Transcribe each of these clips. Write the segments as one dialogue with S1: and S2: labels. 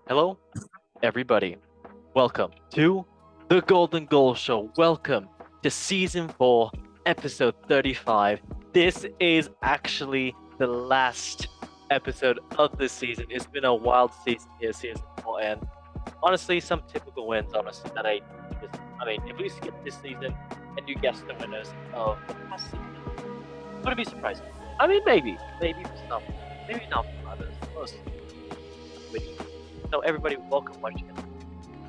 S1: Hello, everybody. Welcome to the Golden Goal Show. Welcome to Season 4, Episode 35. This is actually the last episode of this season. It's been a wild season here, Season 4, and honestly, some typical wins, honestly, that I mean, if we skip this season and you guess the winners of the past season, wouldn't be surprising. I mean, maybe for some, maybe not for others. Most winning. So, everybody, welcome once again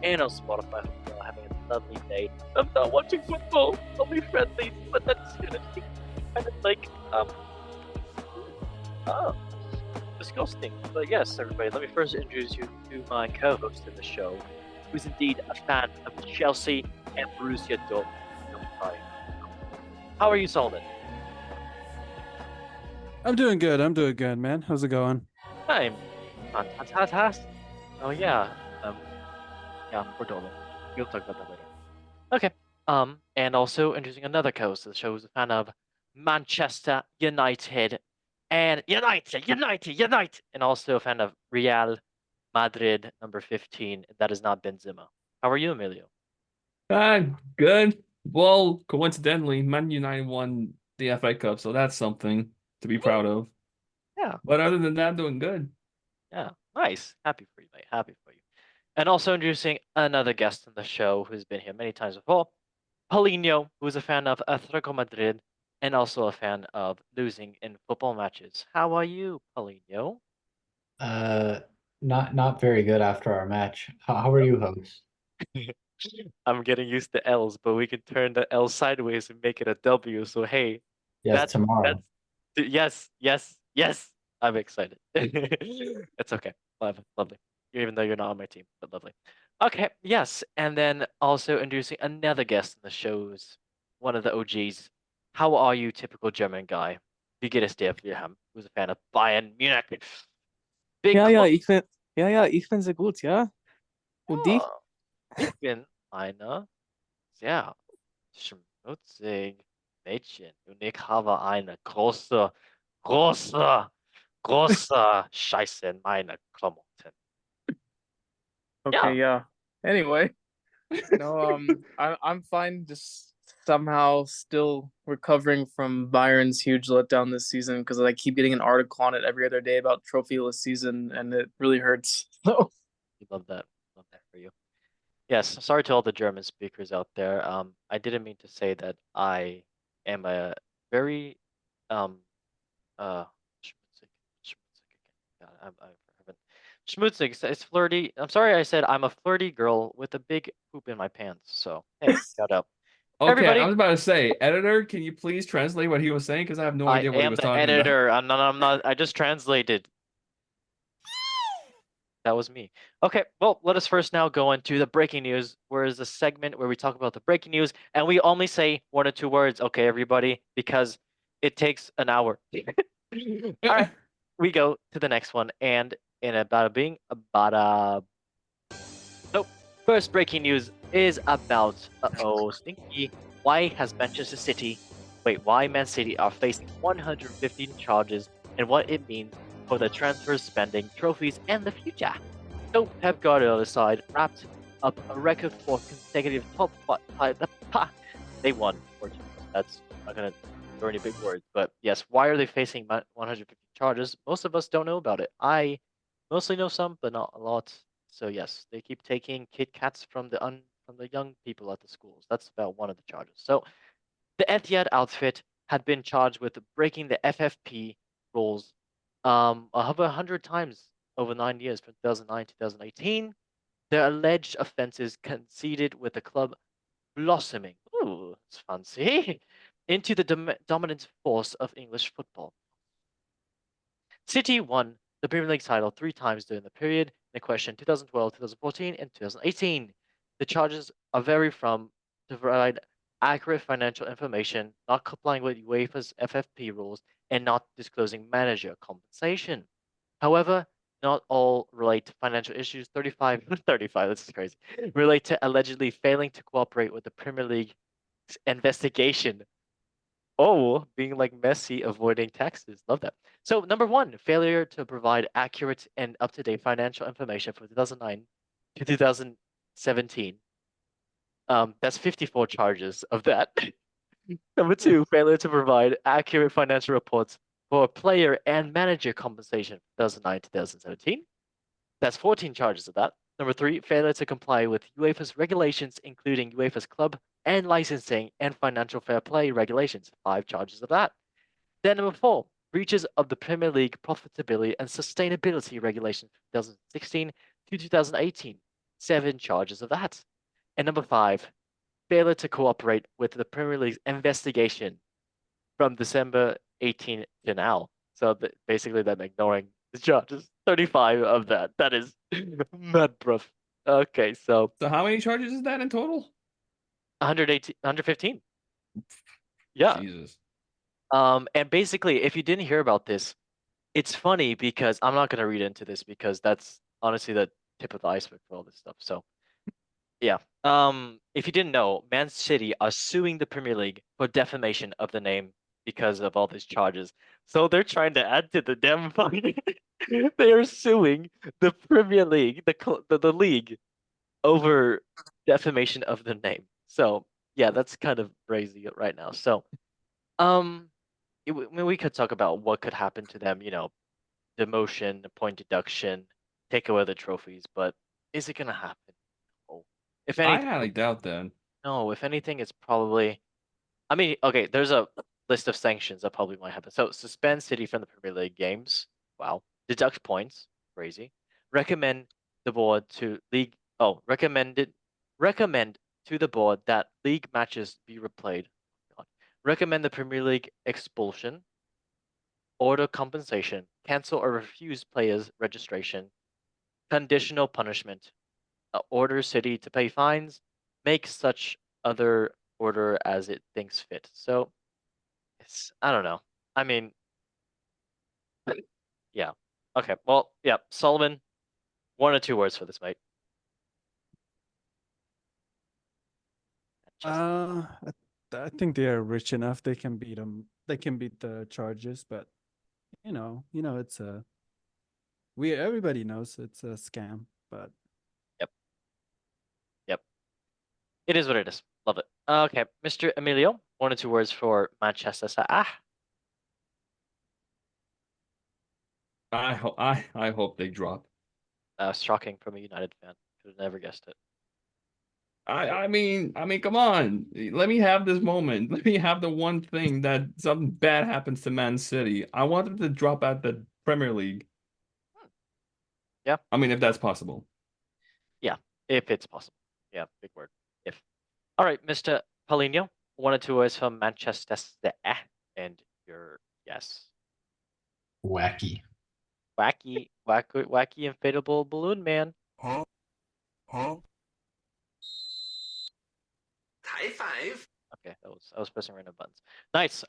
S1: and on Spotify. Hope you're all having a lovely day. I'm not watching football. I'll be friendly, but that's gonna be kind of like oh, disgusting. But yes, everybody, let me first introduce you to my co-host of the show, who's indeed a fan of Chelsea and Borussia Dortmund. How are you, Solomon?
S2: I'm doing good. I'm doing good, man. How's it going?
S1: I'm fantastic. Oh yeah, yeah, for Dortmund. We'll talk about that later. Okay. And also introducing another co-host of the show who's a fan of Manchester United and United, and also a fan of Real Madrid number 15. That is not Benzema. How are you, Emilio?
S3: Uh, Good. Well, coincidentally, Man United won the FA Cup, so that's something to be proud of.
S1: Yeah,
S3: But other than that, I'm doing good.
S1: yeah, nice. Happy for you, mate. Happy for you. And also introducing another guest on the show who's been here many times before, Paulinho, who's a fan of Atletico Madrid and also a fan of losing in football matches. How are you, Paulinho?
S4: Uh, not very good after our match. How are you, host?
S1: I'm getting used to L's, but we can turn the L sideways and make it a W. So hey,
S4: Yes,
S1: that's
S4: tomorrow.
S1: yes. I'm excited. It's okay. Lovely. Even though you're not on my team, but lovely. Okay, yes, and then also introducing another guest in the shows, one of the OGs. How are you, typical German guy? Wie geht es dir, Wilhelm, who's a fan of Bayern Munich? Big
S2: Ja, ja,
S1: club.
S2: ich bin, ich bin sehr gut, ja. Und dich?
S1: Ja, ich bin einer sehr schmutzig Mädchen und ich habe eine große, große Scheiße in meine Klamotten.
S5: Okay,
S1: Ja,
S5: yeah. Anyway, no, I'm fine. Just somehow still recovering from Byron's huge letdown this season because I keep getting an article on it every other day about trophyless season, and it really hurts. So
S1: we love that. Love that for you. Yes, sorry to all the German speakers out there. I didn't mean to say that I am a very uh schmutzig, schmutzig again. God, I haven't schmutzig. It's flirty. I'm sorry I said I'm a flirty girl with a big poop in my pants. So hey, shout out.
S3: Okay, I
S1: Everybody,
S3: was about to say, editor, can you please translate what he was saying? Because I have no
S1: I
S3: idea what he
S1: am
S3: was
S1: the
S3: talking about.
S1: editor. I'm not. I just translated. That was me. Okay, well, let us first now go into the breaking news, where is the segment where we talk about the breaking news, and we only say one or two words, okay, everybody, because it takes an hour. All right, we go to the next one, and in about a being about a so first breaking news is about stinky. Why Man City are facing 115 charges and what it means for the transfer spending, trophies, and the future. So Pep Guardiola's side wrapped up a record for consecutive top five. They won 14. That's not gonna throw any big words, but yes, why are they facing 150 charges? Most of us don't know about it. I mostly know some, but not a lot. So yes, they keep taking Kit Kats from the young people at the schools. That's about one of the charges. So the Etihad outfit had been charged with breaking the FFP rules over 100 times over 9 years from 2009 to 2018. Their alleged offenses conceded with the club blossoming, ooh, it's fancy, into the dominant force of English football. City won the Premier League title 3 times during the period in question 2012, 2014, and 2018. The charges are vary from to provide accurate financial information, not complying with UEFA's FFP rules, and not disclosing manager compensation. However, not all relate to financial issues. 35, this is crazy, relate to allegedly failing to cooperate with the Premier League's investigation Oh, being like Messi, avoiding taxes. Love that. So number one, failure to provide accurate and up-to-date financial information for 2009 to 2017. That's 54 charges of that. Number two, failure to provide accurate financial reports for player and manager compensation for 2009 to 2017. That's 14 charges of that. Number three, failure to comply with UEFA's regulations, including UEFA's club and licensing and financial fair play regulations. 5 charges of that. Then number four, breaches of the Premier League profitability and sustainability regulations 2016 to 2018. 7 charges of that. And number five, failure to cooperate with the Premier League's investigation from December 18 to now. So basically, them ignoring the charges. 35 of that. That is mad, bruv. Okay, so
S3: So how many charges is that in total?
S1: 118, 115. Yeah.
S3: Jesus.
S1: And basically, if you didn't hear about this, it's funny because I'm not gonna read into this because that's honestly the tip of the iceberg for all this stuff. So yeah. If you didn't know, Man City are suing the Premier League for defamation of the name because of all these charges. So they're trying to add to the damn fine. They are suing the Premier League, the league, over defamation of the name. So yeah, that's kind of crazy right now. So I mean, we could talk about what could happen to them. Demotion, point deduction, take away the trophies, but is it gonna happen? No. If
S3: I
S1: anything,
S3: highly doubt that.
S1: no. If anything, it's probably. I mean, okay. There's a list of sanctions that probably might happen. So suspend City from the Premier League games. Wow. Deduct points. Crazy. Recommend the board to league. Oh, recommend to the board that league matches be replayed. God. Recommend the Premier League expulsion. Order compensation. Cancel or refuse players' registration. Conditional punishment. Order City to pay fines. Make such other order as it thinks fit. So I don't know. I mean, yeah. Okay. Well, yeah. Solomon, 1 or 2 words for this, mate. Just
S2: I think they are rich enough. They can beat them. They can beat the charges, but it's everybody knows it's a scam. But
S1: yep. It is what it is. Love it. Okay, Mr. Emilio, 1 or 2 words for Manchester City.
S3: I hope they drop.
S1: Shocking from a United fan. Could have never guessed it.
S3: I mean, come on. Let me have this moment. Let me have the one thing that something bad happens to Man City. I want them to drop out the Premier League.
S1: Yeah.
S3: I mean, if that's possible.
S1: Yeah, if it's possible. Yeah, big word. If. All right, Mr. Paulinho, 1 or 2 words from Manchester City, and your yes.
S4: Wacky.
S1: Wacky, inflatable balloon man.
S6: Huh?
S7: High five.
S1: Okay, I was pressing random buttons. Nice.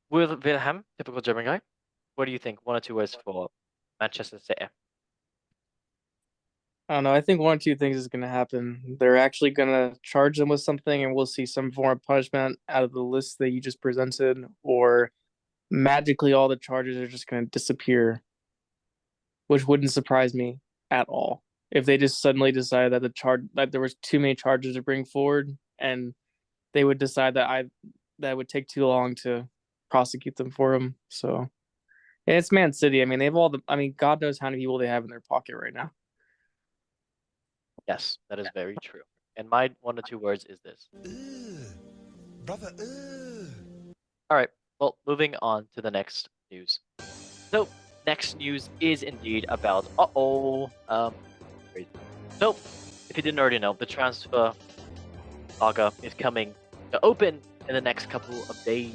S1: Wilhelm, typical German guy. What do you think? 1 or 2 words for Manchester City.
S5: I don't know. I think one or two things is going to happen. They're actually going to charge them with something, and we'll see some form of punishment out of the list that you just presented, or magically all the charges are just going to disappear, which wouldn't surprise me at all if they just suddenly decide that there was too many charges to bring forward, and they would decide that would take too long to prosecute them for them. So, and it's Man City. I mean, God knows how many people they have in their pocket right now.
S1: Yes, that is very true. And my 1 or 2 words is this.
S6: Brother,
S1: All right. Well, moving on to the next news. So, next news is indeed about crazy. So, if you didn't already know, the transfer saga is coming to open in the next couple of days.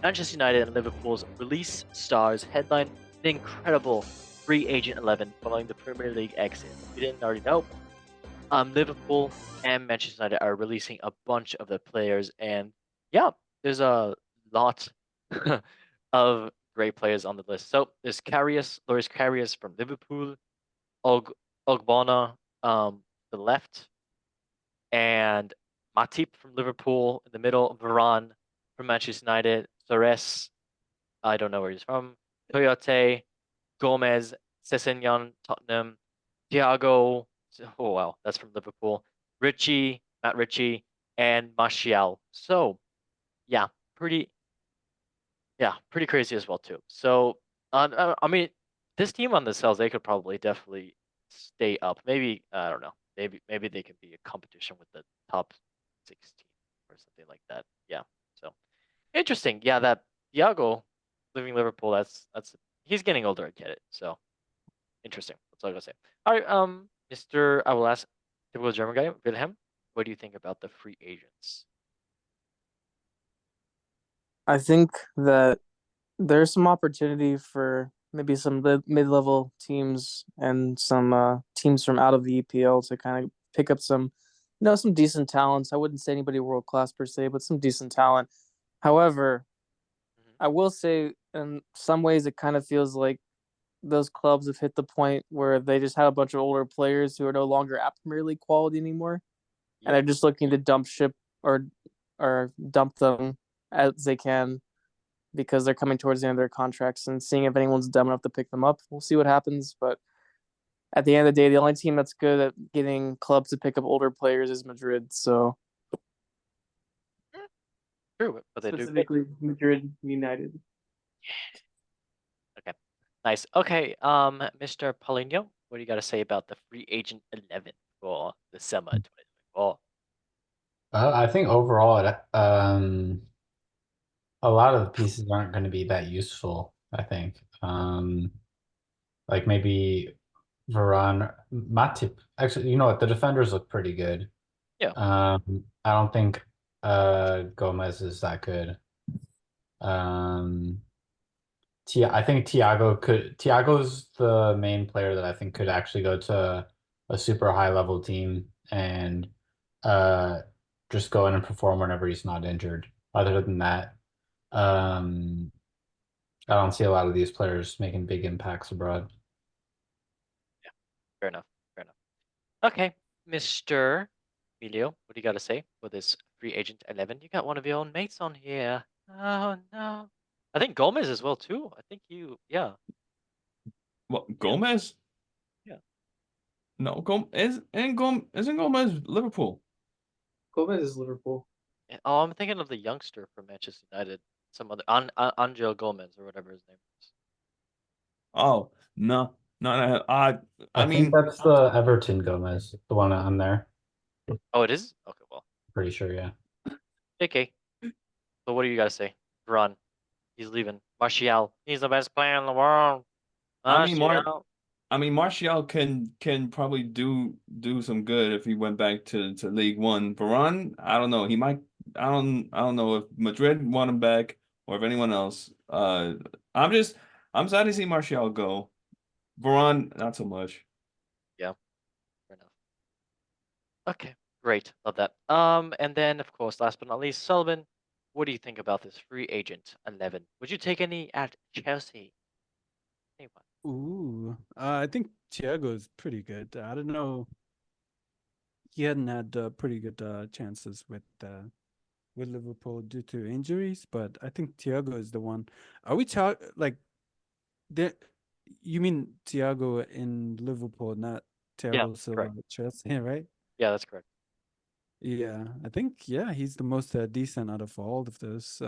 S1: Manchester United and Liverpool's release stars headline an incredible free agent 11 following the Premier League exit. If you didn't already know, Liverpool and Manchester United are releasing a bunch of the players, and yeah, there's a lot of great players on the list. So there's Loris Karius from Liverpool, Ogbonna, the left, and Matip from Liverpool in the middle, Varane, from Manchester United. Torres, I don't know where he's from. Toyote, Gomez, Sessegnon, Tottenham, Thiago. Oh wow, that's from Liverpool. Matt Ritchie, and Martial. So yeah, pretty pretty crazy as well too. So I mean, this team on the cells, they could probably definitely stay up. Maybe I don't know. Maybe they can be a competition with the top 16 or something like that. Yeah. So interesting. Yeah, that Thiago leaving Liverpool. That's he's getting older. I get it. So interesting. That's all I gotta say. All right. Mr. I will ask typical German guy Wilhelm. What do you think about the free agents?
S5: I think that there's some opportunity for maybe some mid-level teams and some teams from out of the EPL to kind of pick up some, some decent talents. I wouldn't say anybody world class per se, but some decent talent. However, I will say in some ways it kind of feels like those clubs have hit the point where they just have a bunch of older players who are no longer at Premier League quality anymore, and
S1: Yeah.
S5: they're just looking to dump ship or dump them as they can because they're coming towards the end of their contracts and seeing if anyone's dumb enough to pick them up. We'll see what happens, but at the end of the day, the only team that's good at getting clubs to pick up older players is Madrid. So
S1: True, but they do good.
S5: specifically Madrid United.
S1: Okay. Nice. Okay, Mr. Paulinho, what do you got to say about the free agent 11 for the summer 2024?
S4: I think overall, a lot of the pieces aren't going to be that useful. I think, like maybe Varane, Matip. Actually, you know what? The defenders look pretty good.
S1: Yeah.
S4: I don't think Gomez is that good. I think Tiago's the main player that I think could actually go to a super high level team and uh just go in and perform whenever he's not injured. Other than that, um I don't see a lot of these players making big impacts abroad.
S1: Fair enough. Fair enough. Okay, Mr. Emilio, what do you got to say for this free agent 11? You got one of your own mates on here. Oh no. I think Gomez as well too. I think yeah.
S3: What, Gomez?
S1: Yeah.
S3: No, isn't Gomez Liverpool?
S5: Gomez is Liverpool.
S1: Oh, I'm thinking of the youngster from Manchester United, some other Angel Gomez or whatever his name is.
S3: Oh, no. No, I
S4: I think
S3: mean,
S4: that's the Everton Gomez, the one on there.
S1: Oh, it is? Okay, well.
S4: Pretty sure, yeah.
S1: JK. So what do you got to say? Run. He's leaving. Martial. He's the best player in the world. Martial.
S3: I mean, Martial can probably do some good if he went back to League One. Varane, I don't know. He might. I don't know if Madrid want him back or if anyone else. I'm sad to see Martial go. Varane, not so much.
S1: Yeah. Fair enough. Okay. Great. Love that. And then of course, last but not least, Sullivan. What do you think about this free agent 11? Would you take any at Chelsea? Anyone?
S2: Ooh, I think Thiago is pretty good. I don't know. He hadn't had pretty good chances with Liverpool due to injuries, but I think Thiago is the one. Are we like the? You mean Thiago in Liverpool, not
S1: Yeah,
S2: Thiago Silva
S1: correct.
S2: at Chelsea, right?
S1: Yeah, that's correct.
S2: Yeah, I think he's the most decent out of all of those.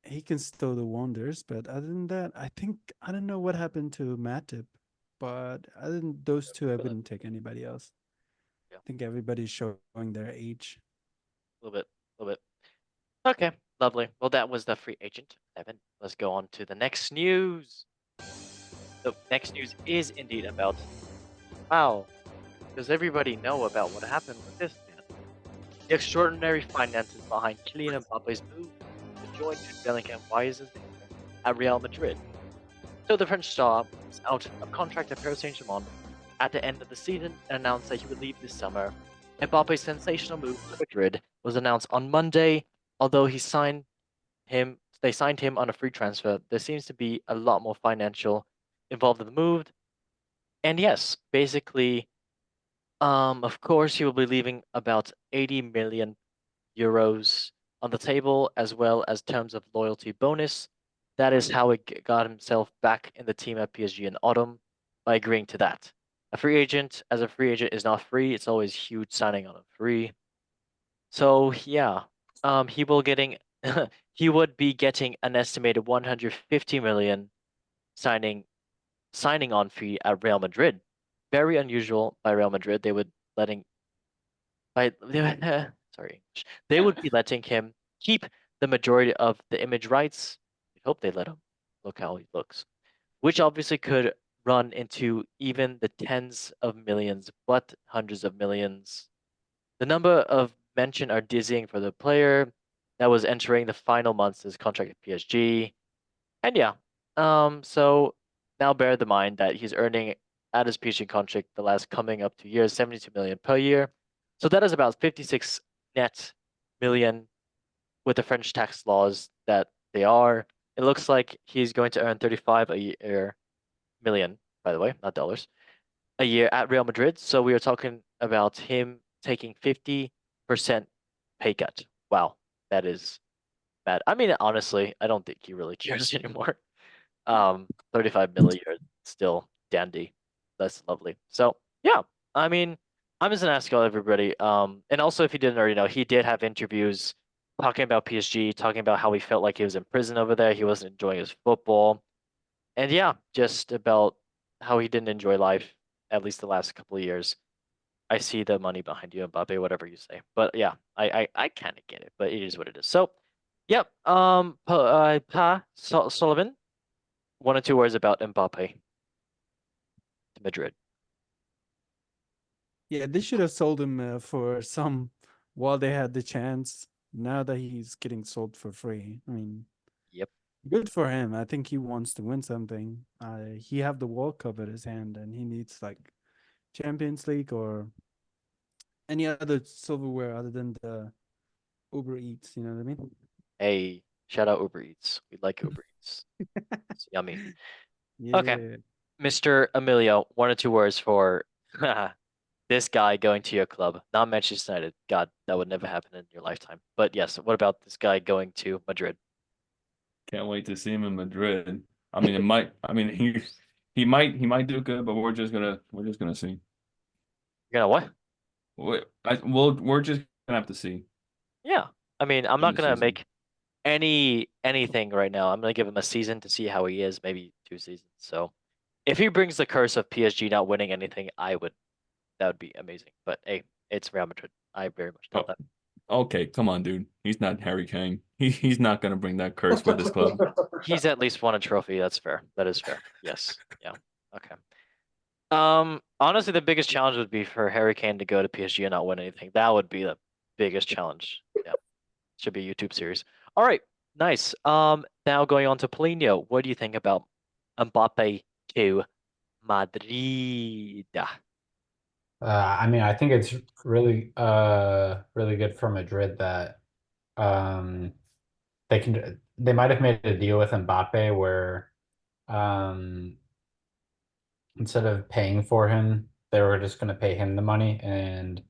S2: He can still do wonders, but other than that, I don't know what happened to Matip, but other than those two, I wouldn't take anybody else.
S1: Yeah.
S2: I think everybody's showing their age.
S1: A little bit. Okay, lovely. Well, that was the free agent 11. Let's go on to the next news. The next news is indeed about, wow, does everybody know about what happened with this man? The extraordinary finances behind Kylian Mbappe's move to join Jude Bellingham at Real Madrid. So the French star was out of contract at Paris Saint-Germain at the end of the season and announced that he would leave this summer. Mbappe's sensational move to Madrid was announced on Monday, although they signed him on a free transfer. There seems to be a lot more financial involved in the move. And yes, basically, of course, he will be leaving about 80 million euros on the table, as well as terms of loyalty bonus. That is how he got himself back in the team at PSG in autumn by agreeing to that. A free agent, as a free agent, is not free. It's always huge signing on a free. So yeah, he will getting he would be getting an estimated 150 million signing on fee at Real Madrid. Very unusual by Real Madrid. They would letting by sorry, they would be letting him keep the majority of the image rights. We hope they let him. Look how he looks, which obviously could run into even the tens of millions, but hundreds of millions. The number of mention are dizzying for the player that was entering the final months of his contract at PSG. And yeah, so now bear in mind that he's earning at his PSG contract the last coming up 2 years, 72 million per year. So that is about 56 net million with the French tax laws that they are. It looks like he's going to earn 35 a year million, by the way, not dollars, a year at Real Madrid. So we are talking about him taking 50% pay cut. Wow, that is bad. I mean, honestly, I don't think he really cares anymore. 35 million still dandy. That's lovely. So yeah, I mean, I'm just gonna ask all everybody. And also if you didn't already know, he did have interviews talking about PSG, talking about how he felt like he was in prison over there. He wasn't enjoying his football, and yeah, just about how he didn't enjoy life at least the last couple of years. I see the money behind you, Mbappe, whatever you say. But yeah, I kind of get it, but it is what it is. So, yep. Sullivan, 1 or 2 words about Mbappe to Madrid.
S2: Yeah, they should have sold him for some while they had the chance. Now that he's getting sold for free, I mean,
S1: Yep.
S2: good for him. I think he wants to win something. He have the World Cup at his hand, and he needs like Champions League or any other silverware other than the Uber Eats. You know what I mean?
S1: Hey, shout out Uber Eats. We like Uber Eats. It's yummy.
S2: Yeah.
S1: Okay. Mr. Emilio, 1 or 2 words for this guy going to your club, not Manchester United. God, that would never happen in your lifetime. But yes, what about this guy going to Madrid?
S3: Can't wait to see him in Madrid. I mean, it might. I mean, he might do good, but we're just gonna see.
S1: You're gonna what?
S3: We're just gonna have to see
S1: Yeah. I mean, I'm
S3: in
S1: not
S3: the
S1: gonna
S3: season.
S1: make anything right now. I'm gonna give him a season to see how he is, maybe 2 seasons. So if he brings the curse of PSG not winning anything, that would be amazing. But hey, it's Real Madrid. I very much doubt that.
S3: Okay, come on, dude. He's not Harry Kane. He's not gonna bring that curse with his club.
S1: He's at least won a trophy. That's fair. That is fair. Yes. Yeah. Okay. Honestly, the biggest challenge would be for Harry Kane to go to PSG and not win anything. That would be the biggest challenge. Yeah. Should be a YouTube series. All right. Nice. Now going on to Polino. What do you think about Mbappe to Madrid?
S4: I mean, I think it's really really good for Madrid that um they might have made a deal with Mbappe where um instead of paying for him, they were just going to pay him the money, and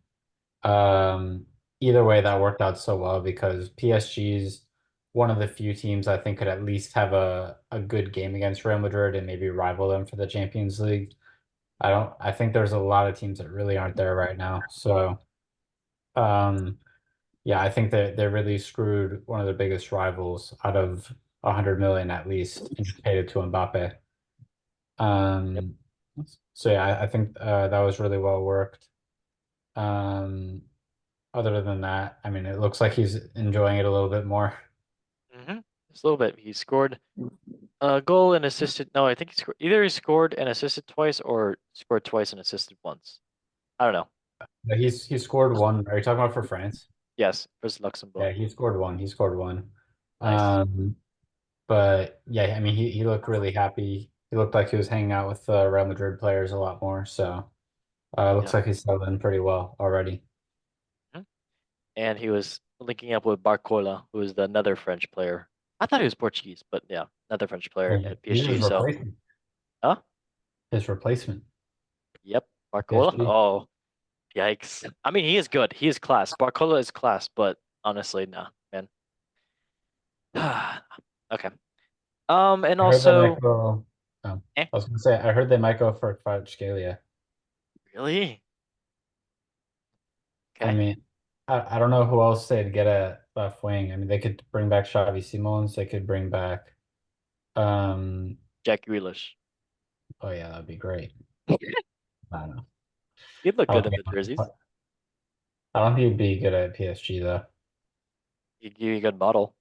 S4: either way that worked out so well because PSG's one of the few teams I think could at least have a good game against Real Madrid and maybe rival them for the Champions League. I think there's a lot of teams that really aren't there right now. So um yeah, I think that they really screwed one of the biggest rivals out of 100 million at least and just paid it to Mbappe.
S1: Yep.
S4: Um so yeah, I think that was really well worked. Um Other than that, I mean, it looks like he's enjoying it a little bit more.
S1: Just a little bit. He scored a goal and assisted. No, I think he scored and assisted twice or scored twice and assisted once. I don't know.
S4: But he scored one. Are you talking about for France?
S1: Yes, versus Luxembourg.
S4: Yeah, he scored one. He scored one.
S1: Nice.
S4: But yeah, I mean, he looked really happy. He looked like he was hanging out with Real Madrid players a lot more. So
S1: Yeah.
S4: looks like he's settled in pretty well already.
S1: And he was linking up with Barcola, who is another French player. I thought he was Portuguese, but yeah, another French player
S4: Yeah,
S1: at
S4: he's his
S1: PSG. So,
S4: replacement.
S1: huh?
S4: His replacement.
S1: Yep, Barcola.
S4: PSG.
S1: Oh, yikes! I mean, he is good. He is class. Barcola is class, but honestly, nah, man. Okay. And
S4: I heard they
S1: also,
S4: might go. Oh,
S1: eh,
S4: I was gonna say I heard they might go for Kvaratskhelia.
S1: really?
S4: I
S1: Okay.
S4: mean, I don't know who else they'd get at left wing. I mean, they could bring back Xavi Simons. They could bring back. Um.
S1: Jack Grealish.
S4: Oh yeah, that'd be great. I don't know.
S1: He'd look
S4: I
S1: good
S4: don't
S1: in
S4: think,
S1: the jerseys.
S4: I don't think he'd be good at PSG though.
S1: He'd give you a good model.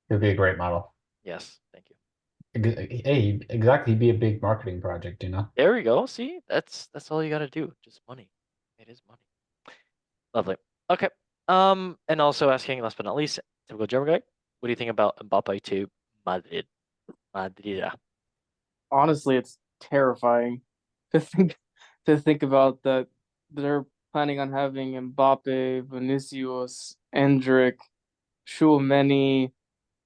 S4: He'd be a great model.
S1: Yes, thank you.
S4: Hey, exactly. He'd be a big marketing project, you know?
S1: There we go. See, that's all you gotta do. Just money. It is money. Lovely. Okay. And also asking, last but not least, typical German guy. What do you think about Mbappe to Madrid? Madrid.
S5: Honestly, it's terrifying to think about that they're planning on having Mbappe, Vinicius, Endrick, Tchouaméni,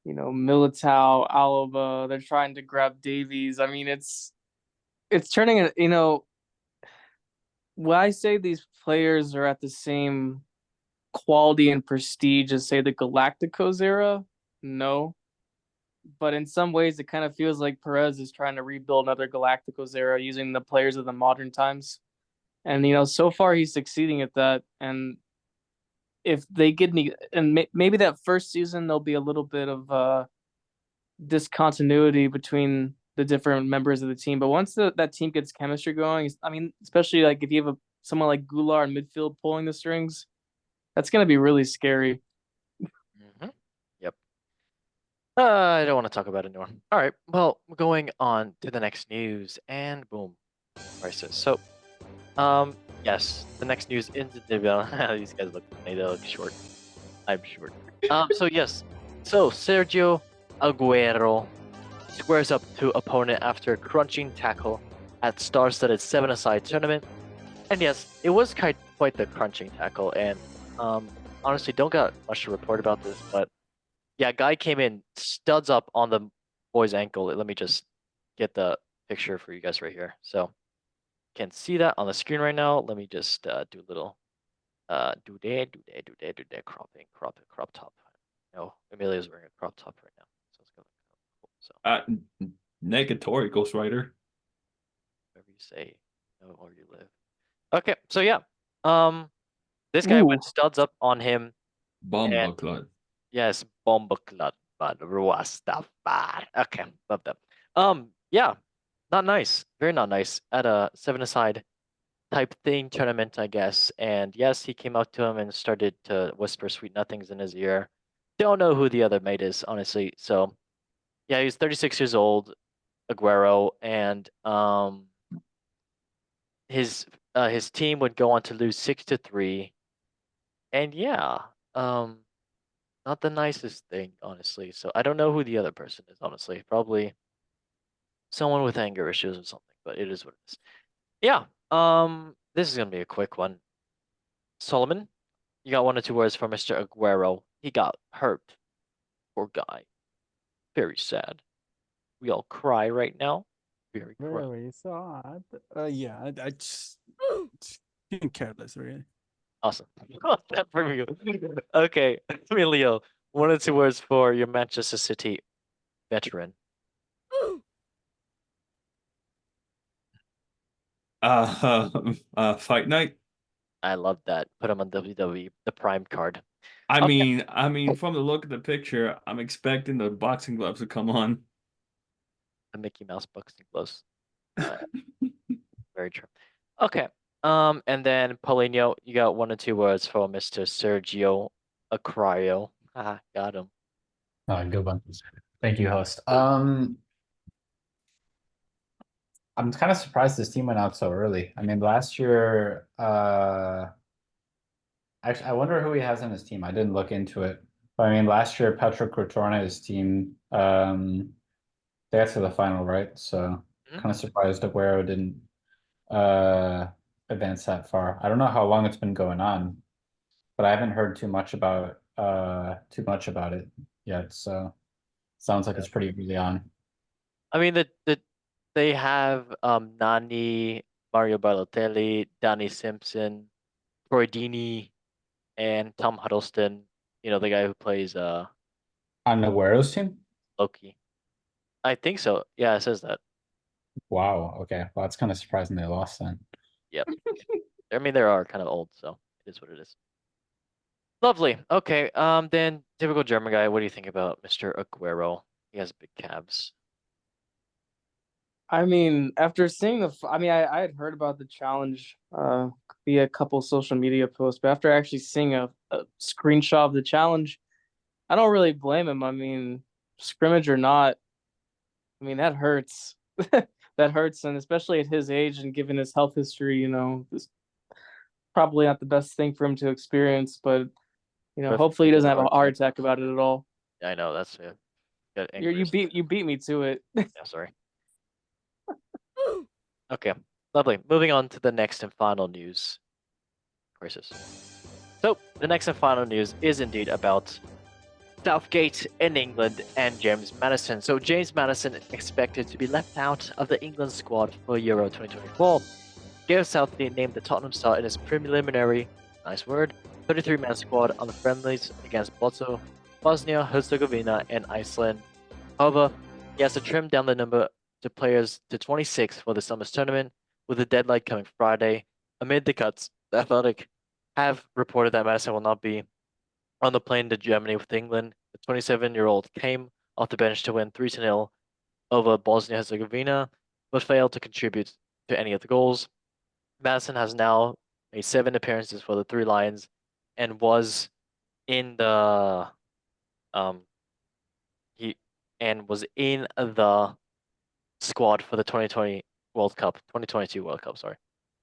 S5: Militao, Alaba. They're trying to grab Davies. I mean, it's turning it. When I say these players are at the same quality and prestige as say the Galacticos era, no. But in some ways, it kind of feels like Perez is trying to rebuild another Galacticos era using the players of the modern times. And so far he's succeeding at that. And if they get maybe that first season there'll be a little bit of discontinuity between the different members of the team. But once that team gets chemistry going, I mean, especially like if you have someone like Goulart in midfield pulling the strings, that's going to be really scary.
S1: Yep. I don't want to talk about it anymore. All right. Well, we're going on to the next news, and boom, crisis. So, yes, the next news is the these guys look funny. They look short. I'm short. So yes, so Sergio Aguero squares up to opponent after a crunching tackle at star-studded seven-a-side tournament, and yes, it was quite the crunching tackle. And honestly, don't got much to report about this, but yeah, guy came in studs up on the boy's ankle. Let me just get the picture for you guys right here. So can see that on the screen right now. Let me just do a little do that crop top. No, Emilio's wearing a crop top right now, so it's gonna look cool. So
S3: Negatory Ghost Rider.
S1: wherever you say, know where you live. Okay, so yeah, this guy
S5: Ooh.
S1: went studs up on him.
S3: Bomba
S1: And
S3: Club.
S1: yes, bomba club, but Rastafari. Okay, love that. Yeah, not nice, very not nice at a seven-a-side type thing tournament, I guess. And yes, he came up to him and started to whisper sweet nothings in his ear. Don't know who the other mate is, honestly. So yeah, he's 36 years old, Aguero, and his team would go on to lose 6-3. And yeah, not the nicest thing, honestly. So I don't know who the other person is, honestly. Probably someone with anger issues or something, but it is what it is. Yeah. This is gonna be a quick one. Solomon, you got 1 or 2 words for Mr. Aguero. He got hurt. Poor guy. Very sad. We all cry right now. Very cry.
S2: Very sad. Yeah, I just being careless, really.
S1: Awesome. That from you. Okay, Emilio, 1 or 2 words for your Manchester City veteran.
S3: Fight Night.
S1: I love that. Put him on WWE, the Prime card.
S3: I
S1: Okay.
S3: mean, from the look of the picture, I'm expecting the boxing gloves to come on.
S1: The Mickey Mouse boxing gloves. Very true. Okay. And then Paulinho, you got 1 or 2 words for Mr. Sergio Acrario. Ah, got him.
S4: Good one. Thank you, host. I'm kind of surprised this team went out so early. I mean, last year, actually, I wonder who he has on his team. I didn't look into it. But I mean, last year, Petro Crotone, team, they got to the final, right? So kind of surprised Aguero didn't advance that far. I don't know how long it's been going on, but I haven't heard too much about it yet. So sounds like it's pretty early on.
S1: I mean, they have Nani, Mario Balotelli, Danny Simpson, Troy Deeney, and Tom Huddleston. You know, the guy who plays
S4: On Aguero's team?
S1: Loki. I think so. Yeah, it says that.
S4: Wow. Okay. Well, that's kind of surprising they lost then.
S1: Yep. I mean, they are kind of old, so it is what it is. Lovely. Okay. Then typical German guy. What do you think about Mr. Aguero? He has big calves.
S5: I mean, after seeing I had heard about the challenge via a couple social media posts, but after actually seeing a screenshot of the challenge, I don't really blame him. I mean, scrimmage or not, I mean that hurts. That hurts, and especially at his age and given his health history, it's probably not the best thing for him to experience. But
S1: But
S5: hopefully he
S1: he has
S5: doesn't
S1: a
S5: have a heart attack about it at all.
S1: I know that's it. Got
S5: You
S1: angry.
S5: you beat me to it.
S1: Yeah, sorry. Okay, lovely. Moving on to the next and final news. Crisis. So the next and final news is indeed about Southgate in England and James Maddison. So James Maddison expected to be left out of the England squad for Euro 2024. Gareth Southgate named the Tottenham star in his preliminary, nice word, 33-man squad on the friendlies against Bosnia, Herzegovina, and Iceland. However, he has to trim down the number of players to 26 for the summer's tournament, with the deadline coming Friday. Amid the cuts, the Athletic have reported that Maddison will not be on the plane to Germany with England. The 27-year-old came off the bench to win 3-0 over Bosnia-Herzegovina, but failed to contribute to any of the goals. Maddison has now made 7 appearances for the Three Lions and was in the squad for the 2022 World Cup, sorry.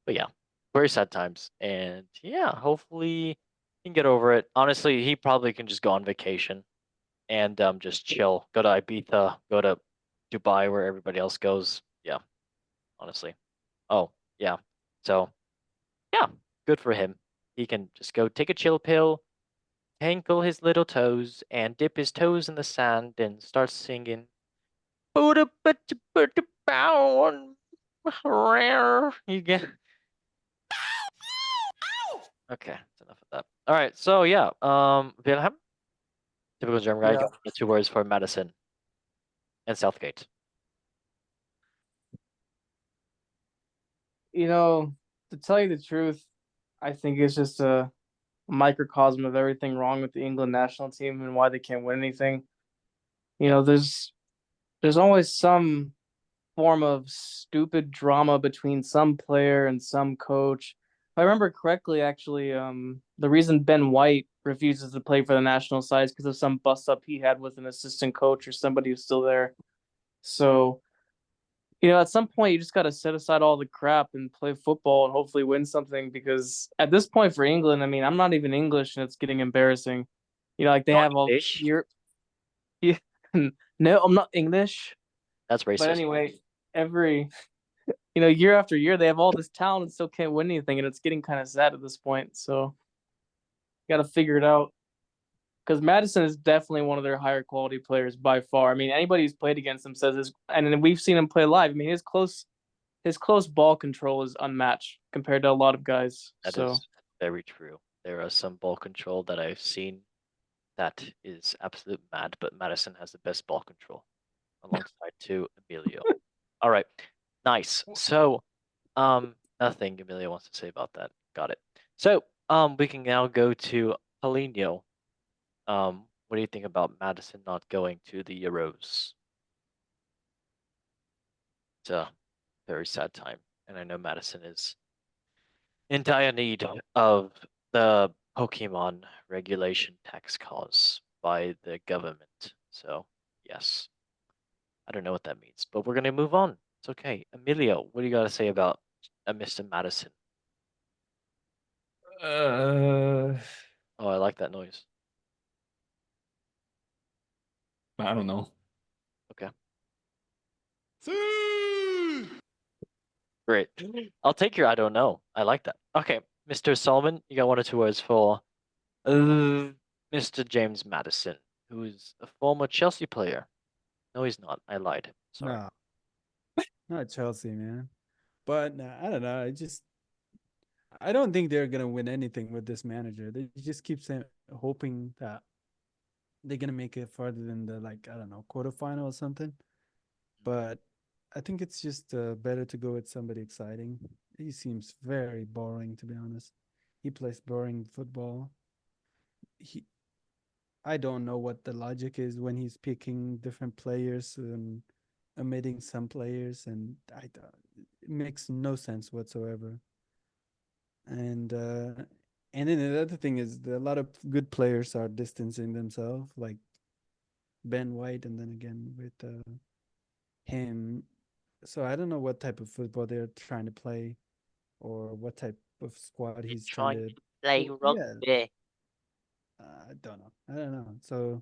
S1: But yeah, very sad times. And yeah, hopefully he can get over it. Honestly, he probably can just go on vacation and just chill. Go to Ibiza, go to Dubai where everybody else goes. Yeah, honestly. Oh, yeah. So yeah, good for him. He can just go take a chill pill, tangle his little toes, and dip his toes in the sand and start singing. You get okay, that's enough of that. All right, so yeah, Wilhelm, typical German guy.
S5: Yeah.
S1: The 2 words for Madison and Southgate.
S5: To tell you the truth, I think it's just a microcosm of everything wrong with the England national team and why they can't win anything. There's always some form of stupid drama between some player and some coach. If I remember correctly, actually, the reason Ben White refuses to play for the national side is because of some bust up he had with an assistant coach or somebody who's still there. So, at some point you just got to set aside all the crap and play football and hopefully win something. Because at this point for England, I mean, I'm not even English and it's getting embarrassing. Like they have all
S1: English?
S5: year. Yeah, no, I'm not English.
S1: That's racist.
S5: But anyway, every year after year, they have all this talent and still can't win anything, and it's getting kind of sad at this point. So, got to figure it out. Because Madison is definitely one of their higher quality players by far. I mean, anybody who's played against him says this, and then we've seen him play live. I mean, his close ball control is unmatched compared to a lot of guys.
S1: That
S5: so
S1: is very true. There are some ball control that I've seen that is absolute mad, but Madison has the best ball control alongside to Emilio. All right, nice. So, nothing Emilio wants to say about that. Got it. So, we can now go to Paulinho. What do you think about Madison not going to the Euros? It's a very sad time, and I know Madison is in dire need of the Pokemon regulation tax cause by the government. So, yes. I don't know what that means, but we're gonna move on. It's okay. Emilio, what do you got to say about Mr. Madison?
S3: Uh,
S1: Oh, I like that noise.
S3: I don't know.
S1: Okay, great. I'll take your I don't know. I like that. Okay, Mr. Solomon, you got 1 or 2 words for Mr. James Madison, who is a former Chelsea player. No, he's not. I lied. Sorry.
S2: Nah, not Chelsea, man. But I don't know. I don't think they're gonna win anything with this manager. They just keep saying, hoping that they're gonna make it farther than the I don't know quarterfinal or something. But I think it's just better to go with somebody exciting. He seems very boring, to be honest. He plays boring football. He, I don't know what the logic is when he's picking different players and omitting some players, and it makes no sense whatsoever. And uh, and then the other thing is that a lot of good players are distancing themselves, like Ben White, and then again with him. So I don't know what type of football they're trying to play, or what type of squad
S1: He's
S2: he's trying
S1: trying
S2: to.
S1: to play
S2: Yeah,
S1: rugby.
S2: I don't know. I don't know. So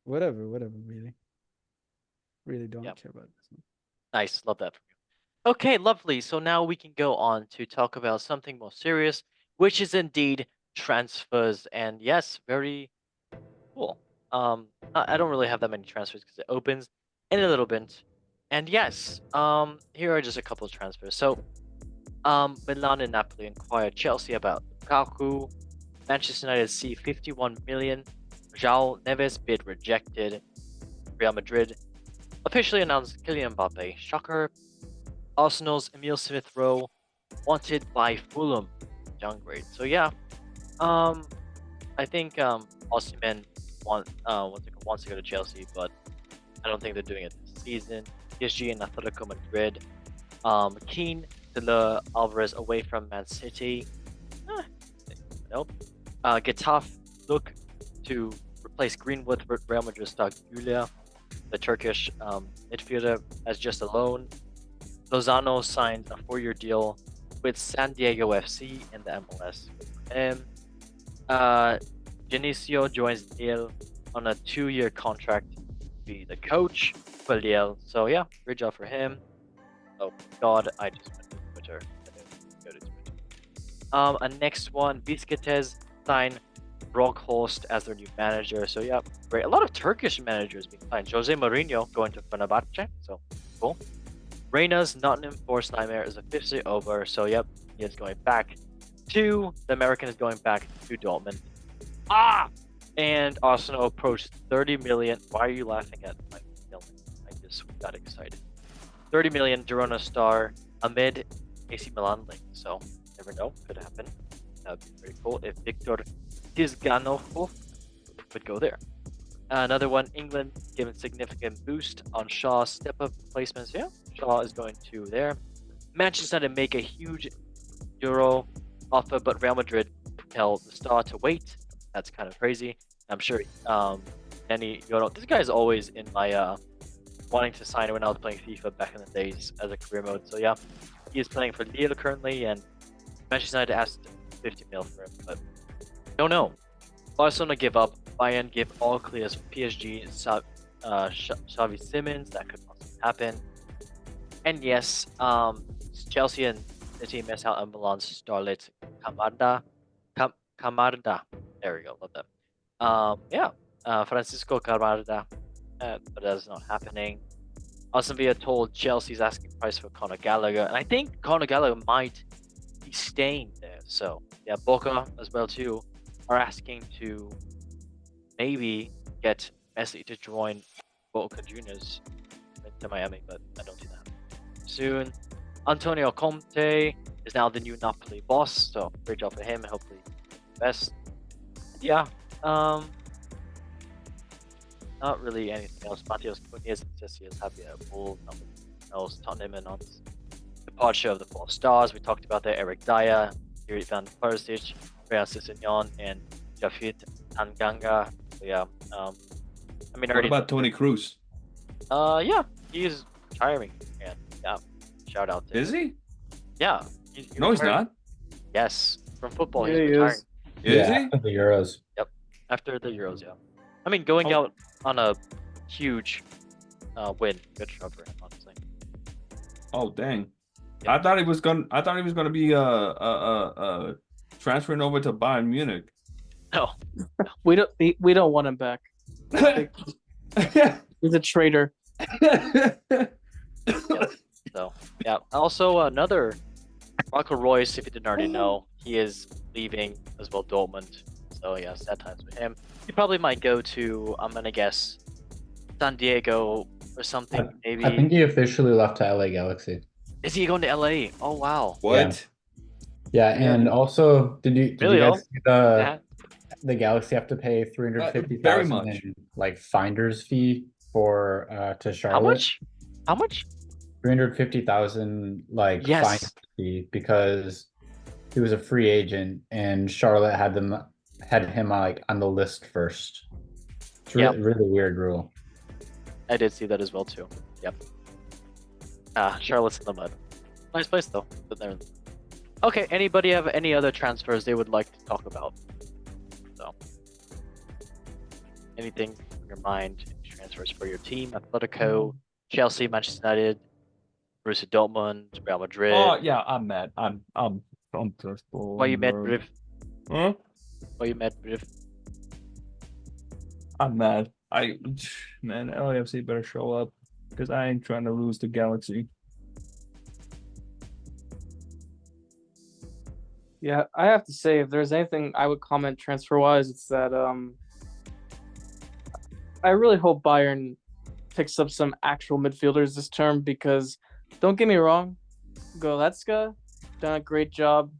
S2: whatever. Really, really don't
S1: Yep.
S2: care about this one.
S1: Nice, love that from you. Okay, lovely. So now we can go on to talk about something more serious, which is indeed transfers. And yes, very cool. I don't really have that many transfers because it opens in a little bit. And yes, here are just a couple of transfers. So, Milan and Napoli inquired Chelsea about Lukaku. Manchester United see 51 million. João Neves bid rejected. Real Madrid officially announced Kylian Mbappe. Shocker. Arsenal's Emil Smith Rowe wanted by Fulham. Downgrade. So yeah, I think Osimhen wants to go to Chelsea, but I don't think they're doing it this season. PSG and Atletico Madrid. Keen to lure Alvarez away from Man City. Nope. Getafe look to replace Greenwood with Real Madrid star Julia, the Turkish midfielder, as just a loan. Lozano signed a 4-year deal with San Diego FC in the MLS. And Genesio joins Lille on a 2-year contract to be the coach for Lille. So yeah, great job for him. Oh God, I just went to Twitter. Go to Twitter. A next one, Vizquez signed Broghorst as their new manager. So yeah, great. A lot of Turkish managers being signed. Jose Mourinho going to Fenerbahce. So cool. Reina's Nottingham Forest nightmare is officially over. So yep, he is going back to the American is going back to Dortmund. And Arsenal approached 30 million. Why are you laughing at my feeling? I just got excited. 30 million Girona star amid AC Milan link. So never know, could happen. That would be pretty cool if Victor Tizganov would go there. Another one, England given significant boost on Shaw's step-up placements. Yeah, Shaw is going to there. Manchester United make a huge Euro offer, but Real Madrid tell the star to wait. That's kind of crazy. I'm sure any Euro. This guy is always in my wanting to sign when I was playing FIFA back in the days as a career mode. So yeah, he is playing for Lille currently, and Manchester United asked 50 mil for him, but don't know. Barcelona give up. Bayern give all clears for PSG. Xavi Simons, that could possibly happen. And yes, Chelsea and City miss out on Milan's starlet Camarda. Camarda. There we go. Love that. Francisco Camarda. But that's not happening. Aston Villa told Chelsea's asking price for Conor Gallagher, and I think Conor Gallagher might be staying there. So yeah, Boca as well too are asking to maybe get Messi to join Boca Juniors to Miami, but I don't see that soon. Antonio Conte is now the new Napoli boss, so great job for him. Hopefully, the best. Yeah, not really anything else. Matheus Cunha says he is happy at Wolves, else Tottenham and on departure of the 4 stars. We talked about that. Eric Dyer, Yuri Van Persic, Real Sissignon, and Jafit Tanganga. So yeah, I mean,
S3: What about Tony Cruz?
S1: Yeah, he's retiring, and yeah, shout out to
S3: Is
S1: him.
S3: he?
S1: Yeah.
S3: No, he's
S1: retiring.
S3: not.
S1: Yes, from football,
S5: Yeah,
S1: he's
S5: he
S1: retiring.
S5: is.
S3: Is he?
S4: after the Euros.
S1: After the Euros, yeah. I mean, going
S3: Oh.
S1: out on a huge win, good job for him, honestly.
S3: Oh dang!
S1: Yeah.
S3: I thought he was gonna be transferring over to Bayern Munich.
S1: No,
S5: We don't want him back. He's a traitor.
S1: so yeah. Also, another Marco Royce, if you didn't already know, he is leaving as well. Dortmund. So yeah, sad times with him. He probably might go to, I'm gonna guess, San Diego or something. Maybe.
S4: I think he officially left to LA Galaxy.
S1: Is he going to LA? Oh wow.
S3: What?
S4: Yeah,
S3: Yeah.
S4: and also, did you
S1: Really,
S4: guys see
S1: Yeah.
S4: the Galaxy have to pay 350,000
S3: very much.
S4: in like finder's fee for to
S1: How
S4: Charlotte?
S1: much? How much?
S4: 350,000 like
S1: Yes.
S4: finder's fee because he was a free agent and Charlotte had him like on the list first. It's
S1: Yep.
S4: really weird rule.
S1: I did see that as well too. Yep. Charlotte's in the mud. Nice place though. But there. Okay. Anybody have any other transfers they would like to talk about? So, anything in your mind? Transfers for your team? Atletico, Chelsea, Manchester United, Borussia Dortmund, Real Madrid.
S3: Oh yeah, I'm mad. I'm just.
S1: Why you mad, Briv?
S3: Huh?
S1: Why you mad, Briv?
S3: I'm mad. Man, LAFC better show up because I ain't trying to lose to Galaxy.
S5: Yeah, I have to say, if there's anything I would comment transfer-wise, it's that I really hope Bayern picks up some actual midfielders this term because, don't get me wrong, Goretzka done a great job.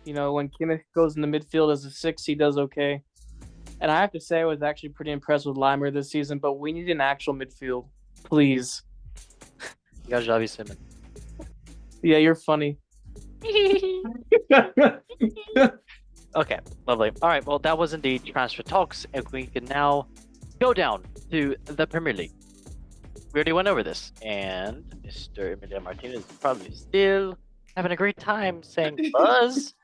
S5: You know, when Kimmich goes in the midfield as a 6, he does okay. And I have to say, I was actually pretty impressed with Leimer this season, but we need an actual midfield. Please.
S1: You got Xavi Simon.
S5: Yeah, you're funny.
S1: Okay, lovely. All right, well, that was indeed transfer talks, and we can now go down to the Premier League. We already went over this, and Mr. Emilio Martinez is probably still having a great time saying, Buzz,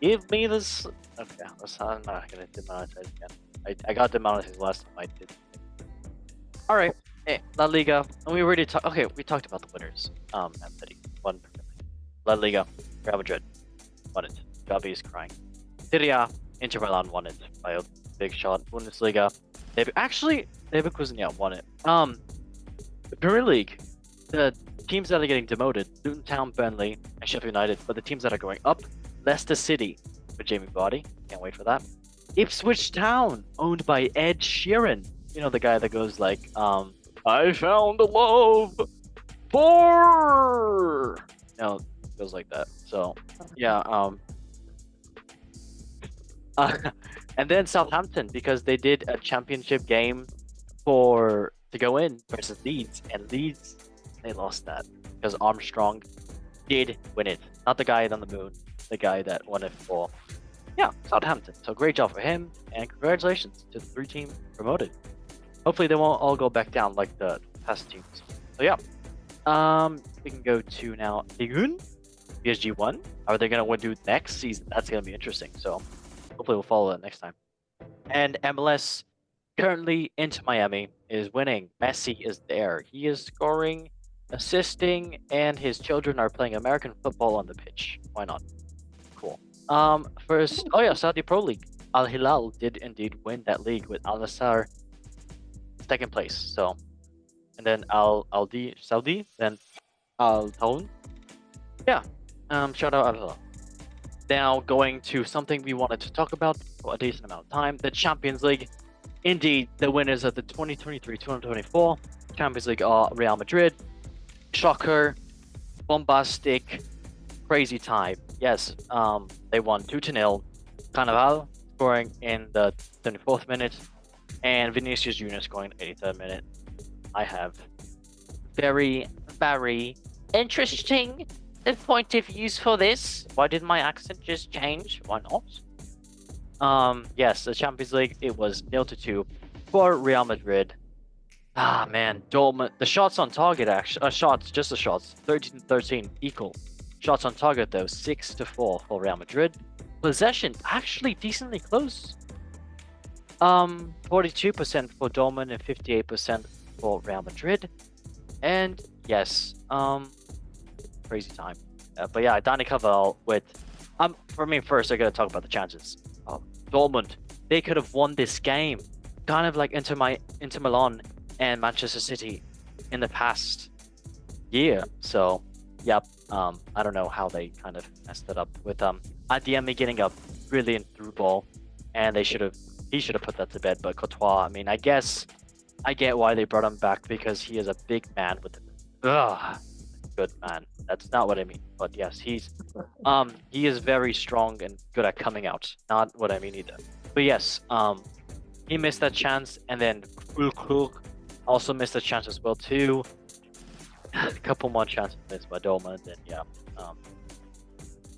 S1: give me this. Okay, I'm not going to demonetize again. I got demonetized last time I did. All right, hey, La Liga, and we already talked. Okay, we talked about the winners. Man City won Premier League. La Liga, Real Madrid won it. Gavi is crying. Serie A, Inter Milan won it by a big shot. Bundesliga, Leverkusen won it. The Premier League, the teams that are getting demoted: Luton Town, Burnley, and Sheffield United. But the teams that are going up: Leicester City with Jamie Vardy. Can't wait for that. Ipswich Town, owned by Ed Sheeran. You know, the guy that goes like, I found a love for. No, goes like that. So, yeah. And then Southampton, because they did a championship game to go in versus Leeds, and Leeds, they lost that because Armstrong did win it. Not the guy on the moon, the guy that won it for, Southampton. So great job for him, and congratulations to the 3 teams promoted. Hopefully they won't all go back down like the past teams. So yeah, we can go to now Ligue 1. PSG won. Are they gonna do next season? That's gonna be interesting. So hopefully we'll follow that next time. And MLS, currently Inter Miami is winning. Messi is there. He is scoring, assisting, and his children are playing American football on the pitch. Why not? Cool. First, Saudi Pro League. Al Hilal did indeed win that league with Al Nassr second place. So, and then Al Aldi Saudi, then Al Taun. Yeah. Shout out Al Hilal. Now going to something we wanted to talk about for a decent amount of time, the Champions League. Indeed, the winners of the 2023-2024 Champions League are Real Madrid. Shocker, bombastic, crazy time. Yes, they won 2-0. Carnaval scoring in the 24th minute, and Vinicius Junior scoring in the 83rd minute. I have very, very interesting point of views for this. Why did my accent just change? Why not? Yes, the Champions League, it was 0-2 for Real Madrid. Ah man, Dortmund, the shots on target actually, just the shots, 13-13 equal. Shots on target though, 6-4 for Real Madrid. Possession actually decently close. 42% for Dortmund and 58% for Real Madrid. And yes, crazy time. But yeah, Dani Carvajal with for me first I gotta talk about the chances. Dortmund, they could have won this game, kind of like Inter Milan and Manchester City in the past year. So yep, I don't know how they kind of messed it up with Adeyemi getting a brilliant through ball and he should have put that to bed. But Courtois, I mean, I guess I get why they brought him back because he is a big man with good man. That's not what I mean. But yes, he is very strong and good at coming out. Not what I mean either. But yes, he missed that chance, and then Kruk also missed a chance as well too. A couple more chances missed by Dortmund, and yeah,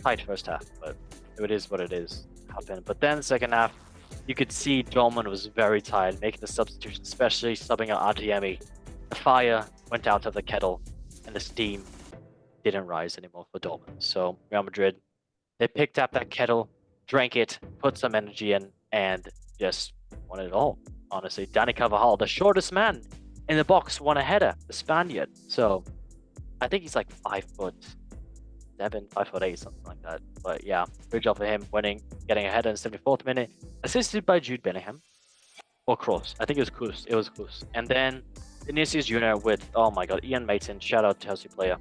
S1: tight first half, but it is what it is. Happened. But then second half, you could see Dortmund was very tired, making the substitution, especially subbing out Adeyemi. The fire went out of the kettle, and the steam didn't rise anymore for Dortmund. So Real Madrid, they picked up that kettle, drank it, put some energy in, and just won it all. Honestly, Dani Carvajal, the shortest man in the box, won a header, the Spaniard. So I think he's like 5'7", 5'8", something like that. But yeah, good job for him winning, getting a header in the 74th minute, assisted by Jude Bellingham. Or Kroos. I think it was Kroos. It was Kroos. And then Vinicius Jr. with, oh my god, Ian Mason, shout out Chelsea player,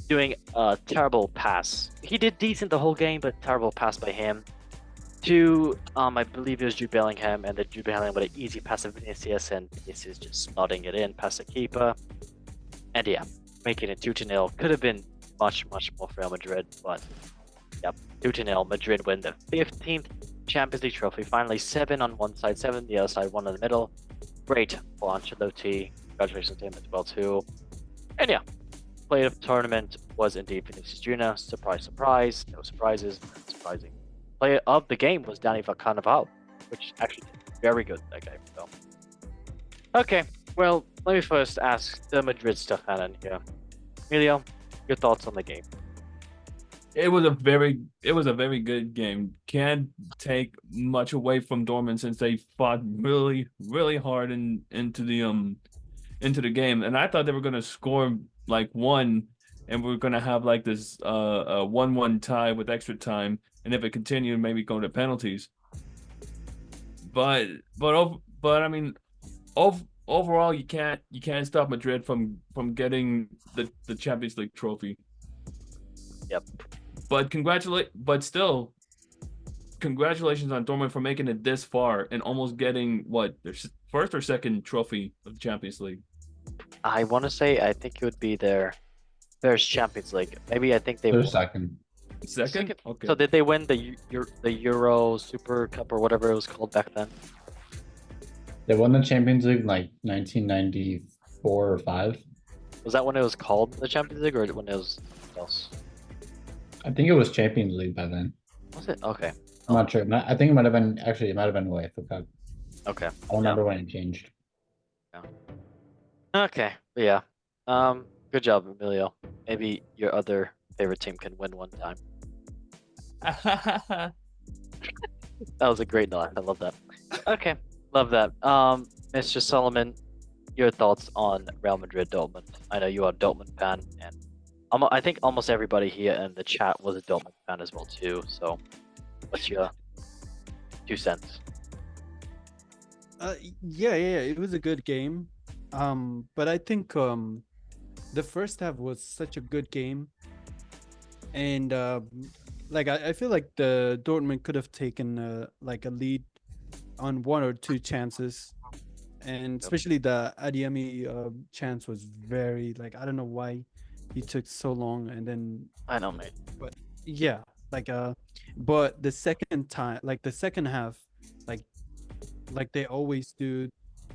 S1: doing a terrible pass. He did decent the whole game, but terrible pass by him to, I believe it was Jude Bellingham, and then Jude Bellingham with an easy pass of Vinicius, and Vinicius just slotting it in past the keeper. And yeah, making it 2-0. Could have been much more for Real Madrid, but yep, 2-0. Madrid win the 15th Champions League trophy. Finally, 7 on one side, 7 the other side, 1 in the middle. Great for Ancelotti. Congratulations to him as well too. And yeah, player of the tournament was indeed Vinicius Jr. Surprise, surprise. No surprises. Surprising. Player of the game was Dani Carvajal, which actually did very good that game. So, okay, well, let me first ask the Madrid stuff Alan here. Emilio, your thoughts on the game?
S3: It was a very good game. Can't take much away from Dortmund since they fought really hard into the game, and I thought they were gonna score like one, and we're gonna have like this 1-1 tie with extra time, and if it continued, maybe go to penalties. But I mean, overall, you can't stop Madrid from getting the Champions League trophy.
S1: Yep.
S3: But still, congratulations on Dortmund for making it this far and almost getting their first or second trophy of the Champions League.
S1: I want to say I think it would be their Champions League. Maybe I think they
S4: They're
S1: won.
S4: second.
S3: Second? Okay.
S1: So did they win the Euro Super Cup or whatever it was called back then?
S4: They won the Champions League in like 1994 or 5.
S1: Was that when it was called the Champions League or when it was something else?
S4: I think it was Champions League by then.
S1: Was it? Okay.
S4: I'm not sure. I think it might have been UEFA Cup.
S1: Okay.
S4: I don't remember when it changed.
S1: Okay. But yeah. Good job, Emilio. Maybe your other favorite team can win one time. That was a great nod. I love that. Okay. Love that. Mr. Solomon, your thoughts on Real Madrid Dortmund? I know you are a Dortmund fan, and I think almost everybody here in the chat was a Dortmund fan as well too. So, what's your 2 cents?
S2: Yeah, it was a good game. But I think the first half was such a good game, and like I feel like the Dortmund could have taken like a lead on 1 or 2 chances, and especially the Adeyemi chance was very, like, I don't know why he took so long, and then
S1: I know, mate.
S2: but yeah, like but the second half, like they always do,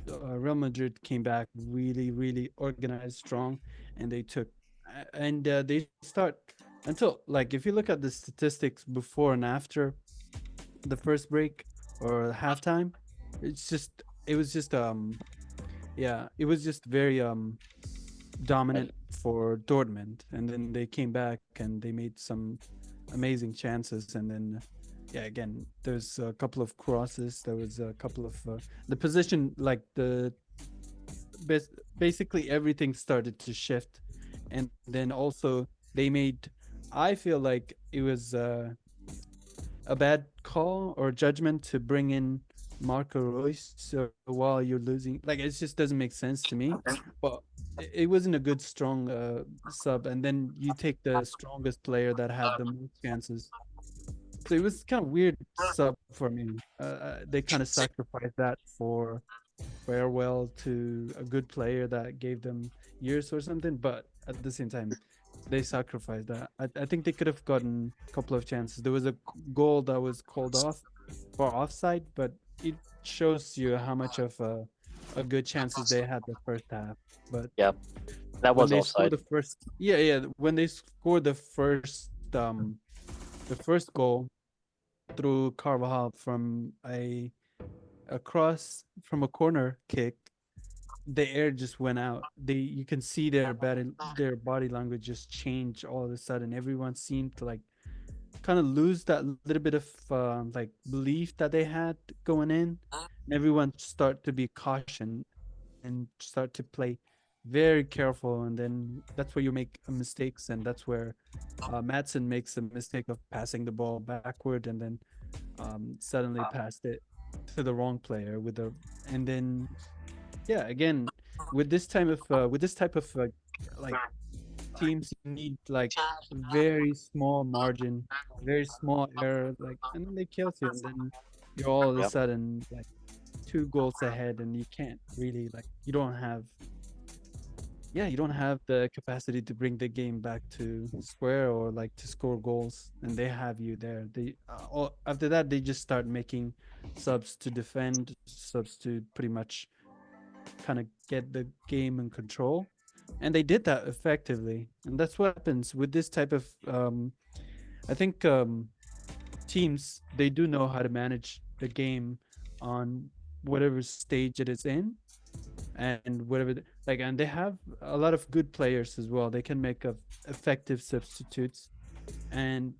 S2: Real Madrid came back really organized, strong, and they took and they start until, like, if you look at the statistics before and after the first break or halftime, it was just very dominant for Dortmund, and then they came back and they made some amazing chances, and then again, there's a couple of crosses, there was a couple of the position, like basically everything started to shift, and then also they made, I feel like it was a bad call or judgment to bring in Marco Reus while you're losing. Like, it just doesn't make sense to me. But it wasn't a good strong sub, and then you take the strongest player that had the most chances So it was kind of weird sub for me. They kind of sacrificed that for farewell to a good player that gave them years or something, but at the same time, they sacrificed that. I think they could have gotten a couple of chances. There was a goal that was called off for offside, but it shows you how much of a good chances they had the first half. But
S1: Yeah, that
S2: when
S1: was
S2: they scored
S1: offside.
S2: the first, yeah, when they scored the first goal through Carvajal from a cross from a corner kick, the air just went out. You can see their body language just change all of a sudden. Everyone seemed to like kind of lose that little bit of like belief that they had going in. And everyone start to be caution and start to play very careful, and then that's where you make mistakes, and that's where Madsen makes a mistake of passing the ball backward and then suddenly passed it to the wrong player and then yeah, again, with this type of like teams, you need like very small margin, very small error, like, and then they kill you, and then you're all of a
S1: Yep.
S2: sudden like 2 goals ahead, and you can't really like you don't have the capacity to bring the game back to square or like to score goals, and they have you there. After that they just start making subs to defend, subs to pretty much kind of get the game in control, and they did that effectively. And that's what happens with this type of I think teams, they do know how to manage the game on whatever stage it is in, and and they have a lot of good players as well. They can make effective substitutes, and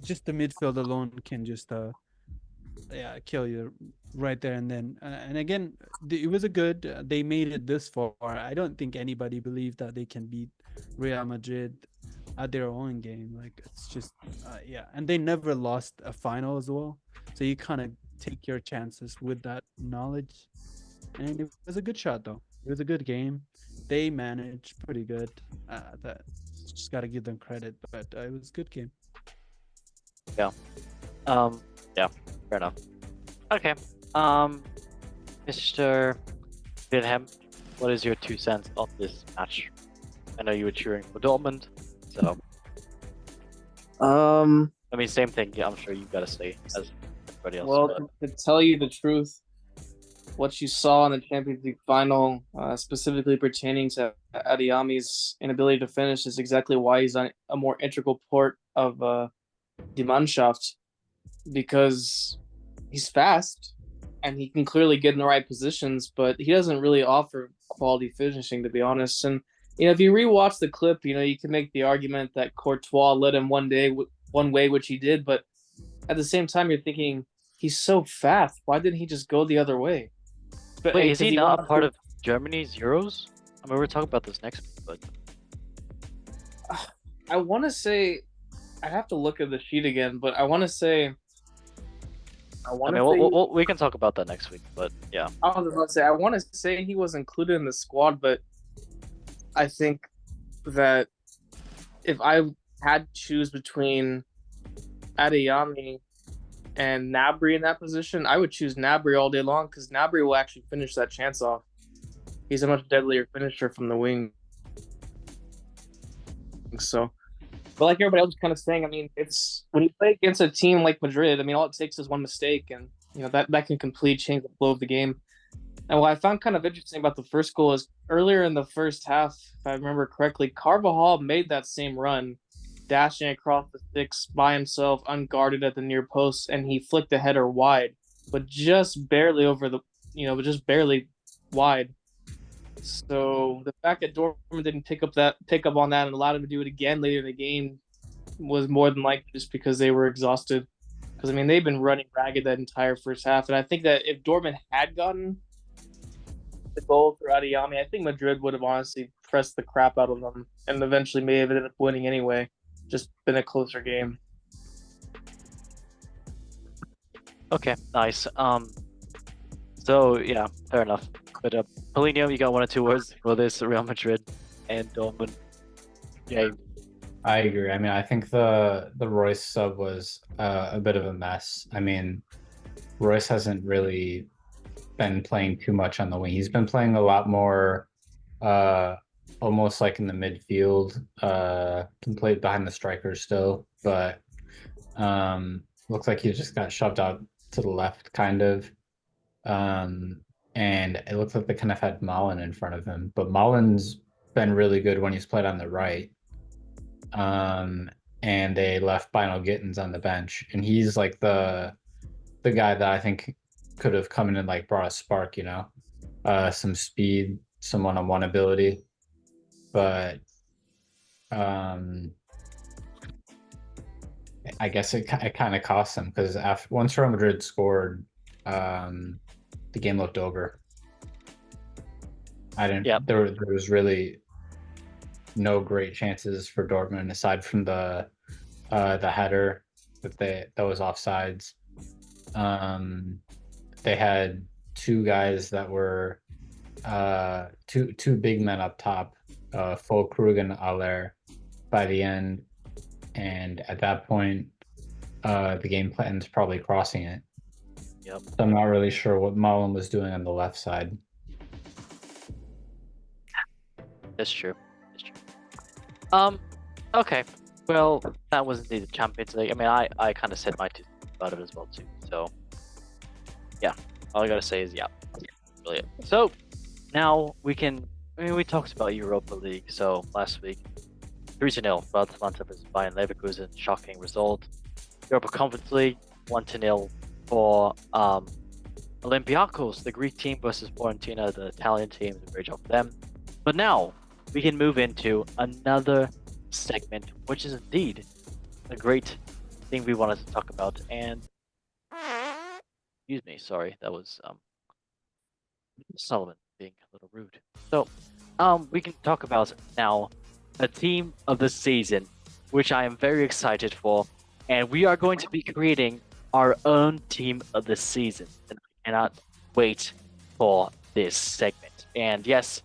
S2: just the midfield alone can just kill you right there and then. And again, it was they made it this far. I don't think anybody believed that they can beat Real Madrid at their own game. Like, it's just and they never lost a final as well, so you kind of take your chances with that knowledge. And it was a good shot, though. It was a good game. They managed pretty good. That just got to give them credit, but it was a good game.
S1: Yeah, fair enough. Okay, Mr. Wilhelm, what is your 2 cents on this match? I know you were cheering for Dortmund, so I mean, same thing. Yeah, I'm sure you gotta say as everybody else.
S5: Well,
S1: but-
S5: to tell you the truth, what you saw in the Champions League final, specifically pertaining to Adiyami's inability to finish, is exactly why he's on a more integral part of Die Mannschaft, because he's fast and he can clearly get in the right positions, but he doesn't really offer quality finishing, to be honest. And if you rewatch the clip, you can make the argument that Courtois led him one way, which he did, but at the same time, you're thinking, he's so fast. Why didn't he just go the other way? But
S1: Wait, is he not a part
S5: of?
S1: of Germany's Euros? I mean, we're talking about this next week, but
S5: I want to say, I have to look at the sheet again, but I want to say.
S1: I mean, we can talk about that next week. But yeah,
S5: I was about to say, I want to say he was included in the squad, but I think that if I had to choose between Adeyemi and Gnabry in that position, I would choose Gnabry all day long, because Gnabry will actually finish that chance off. He's a much deadlier finisher from the wing. So, but like everybody else was kind of saying, I mean, it's when you play against a team like Madrid, I mean, all it takes is one mistake, and that can completely change the flow of the game. And what I found kind of interesting about the first goal is earlier in the first half, if I remember correctly, Carvajal made that same run, dashing across the sticks by himself, unguarded at the near post, and he flicked the header wide, but just barely over the, just barely wide. So the fact that Dortmund didn't pick up on that and allowed him to do it again later in the game was more than likely just because they were exhausted. Because I mean, they've been running ragged that entire first half, and I think that if Dortmund had gotten the goal through Adeyemi, I think Madrid would have honestly pressed the crap out of them and eventually may have ended up winning anyway. Just been a closer game.
S1: okay, nice. So yeah, fair enough. But Paulinho, you got 1 or 2 words for this Real Madrid and Dortmund game?
S4: I agree. I mean, I think the Royce sub was a bit of a mess. I mean, Royce hasn't really been playing too much on the wing. He's been playing a lot more almost like in the midfield, can play behind the strikers still, but looks like he just got shoved out to the left kind of. And it looks like they kind of had Mullen in front of him, but Mullen's been really good when he's played on the right. And they left Bino Gittins on the bench, and he's like the guy that I think could have come in and like brought a spark, some speed, some one-on-one ability, but I guess it kind of cost them because after once Real Madrid scored, the game looked over. I didn't.
S1: Yep.
S4: There was really no great chances for Dortmund aside from the header that was offsides. They had two guys that were two big men up top, Fulkrug and Aller by the end, and at that point, the game plan's probably crossing it.
S1: Yep.
S4: So I'm not really sure what Mullen was doing on the left side.
S1: That's true. Okay. Well, that was indeed the Champions League. I mean, I kind of said my two cents about it as well too. So, yeah. All I gotta say is yeah. Brilliant. So, now we talked about Europa League. So last week, 3-0 for Atalanta versus Bayern Leverkusen, shocking result. Europa Conference League, 1-0 for Olympiacos, the Greek team versus Fiorentina, the Italian team. Great job for them. But now we can move into another segment, which is indeed a great thing we wanted to talk about. And excuse me, sorry, that was Solomon being a little rude. So we can talk about now a team of the season, which I am very excited for, and we are going to be creating our own team of the season, and I cannot wait for this segment. And yes,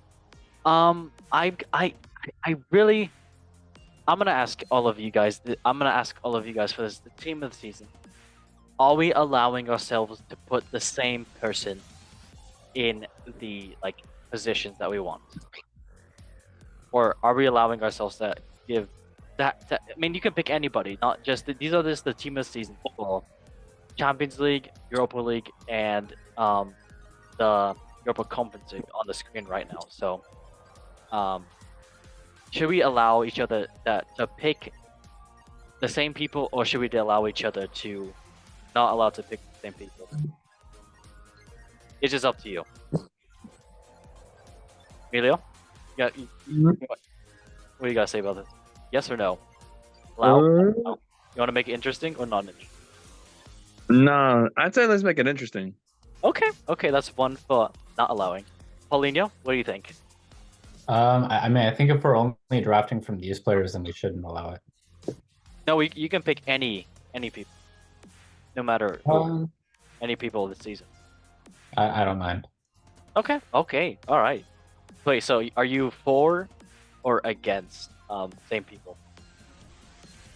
S1: I'm gonna ask all of you guys. I'm gonna ask all of you guys for this. The team of the season. Are we allowing ourselves to put the same person in the positions that we want, or are we allowing ourselves to give that? I mean, you can pick anybody. Not just these are just the team of the season for Champions League, Europa League, and the Europa Conference League on the screen right now. So. Should we allow each other to pick the same people, or should we allow each other to not allowed to pick the same people? It's just up to you. Emilio, what do you gotta say about this? Yes or no? Allow? You want to make it interesting or not interesting?
S7: No, I'd say let's make it interesting.
S1: Okay, that's one for not allowing. Paulinho, what do you think?
S4: I mean, I think if we're only drafting from these players, then we shouldn't allow it.
S1: No, you can pick any people, no matter any people this season.
S4: I don't mind.
S1: Okay, all right. Wait, so are you for or against same people?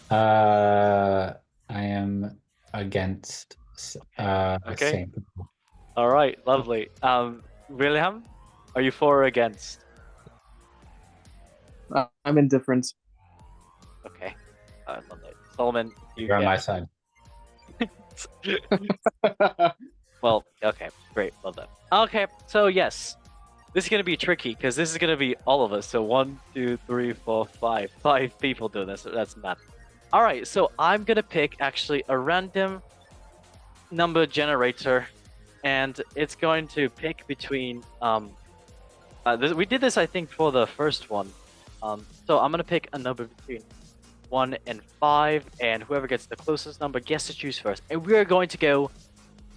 S4: I am against
S1: Okay.
S4: same people.
S1: All right, lovely. William, are you for or against?
S5: I'm indifferent.
S1: Okay, I love that. Solomon,
S4: You're on my side.
S1: Well, okay, great, love that. Okay, so yes, this is gonna be tricky because this is gonna be all of us. So 1, 2, 3, 4, 5, 5 people doing this. So that's math. All right, so I'm gonna pick actually a random number generator, and it's going to pick between we did this I think for the first one. So I'm gonna pick a number between 1 and 5, and whoever gets the closest number gets to choose first. And we are going to go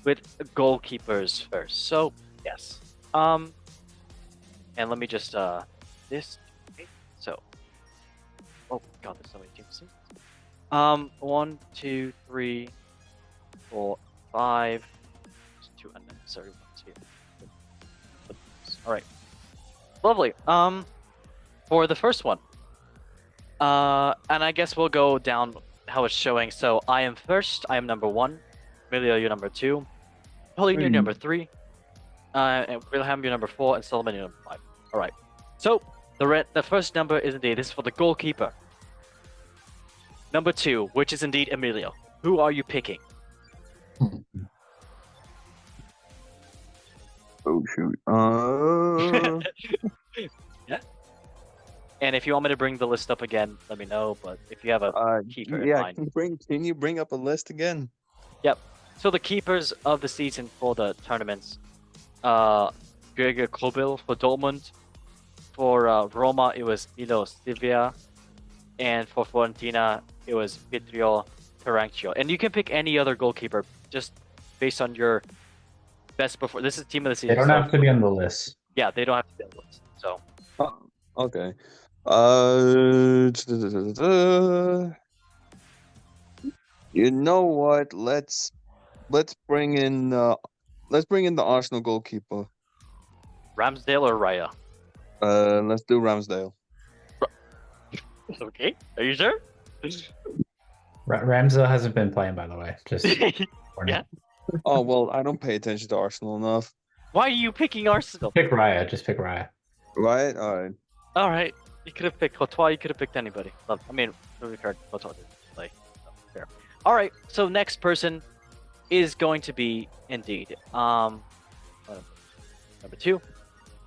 S1: with goalkeepers first. So yes, and let me just this. Okay. So, oh god, there's so many teams. 1, 2, 3, 4, 5. There's 2 unnecessary ones here. All right, lovely. For the first one, And I guess we'll go down how it's showing. So I am first. I am number 1. Emilio, you're number 2. Pauline, you're number 3. And Wilhelm, you're number 4, and Solomon, you're number 5. All right. So the first number is indeed this is for the goalkeeper. Number 2, which is indeed Emilio. Who are you picking?
S7: Oh shoot.
S1: Yeah. And if you want me to bring the list up again, let me know. But if you have a keeper in
S7: yeah.
S1: mind.
S7: Can you bring up a list again?
S1: Yep. So the keepers of the season for the tournaments, Gregor Kobel for Dortmund. For Roma, it was Milo Silvia. And for Fiorentina, it was Vitrio Tarancio. And you can pick any other goalkeeper just based on your best before. This is team of the season.
S4: They don't have to be on the list.
S1: Yeah, they don't have to be on the list. So.
S7: Okay. You know what? Let's bring in the Arsenal goalkeeper.
S1: Ramsdale or Raya?
S7: Let's do Ramsdale.
S1: Okay. Are you sure?
S4: Ramsdale hasn't been playing, by the way. Just
S1: Yeah.
S7: Oh well, I don't pay attention to Arsenal enough.
S1: Why are you picking Arsenal?
S4: Pick Raya. Just pick Raya.
S7: Right? All right.
S1: All right. You could have picked Courtois. You could have picked anybody. I mean, to be fair, Courtois didn't play. So, fair. All right. So next person is going to be indeed number 2.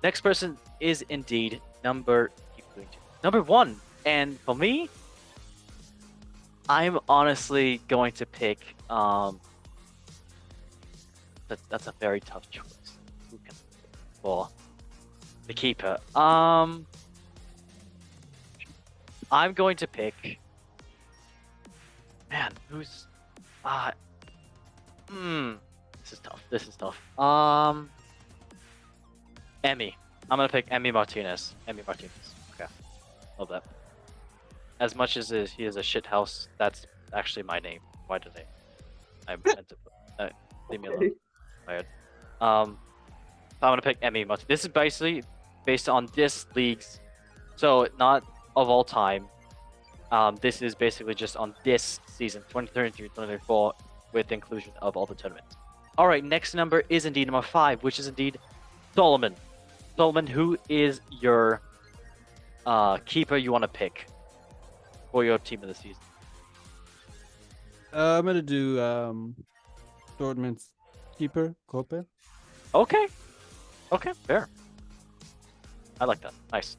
S1: Next person is indeed number 1. And for me, I'm honestly going to pick. That's a very tough choice. Who can pick for the keeper? I'm going to pick. Man, who's? This is tough. Emmy. I'm gonna pick Emmy Martinez. Okay, love that. As much as he is a shit house, that's actually my name. Why did I meant to put, leave me alone. Tired. I'm gonna pick Emmy Martinez. This is basically based on this league's, so not of all time. This is basically just on this season, 2023-2024, with the inclusion of all the tournaments. All right, next number is indeed number 5, which is indeed Solomon. Solomon, who is your keeper you want to pick for your team of the season?
S2: I'm gonna do Dortmund's keeper, Kope.
S1: Okay, fair. I like that. Nice.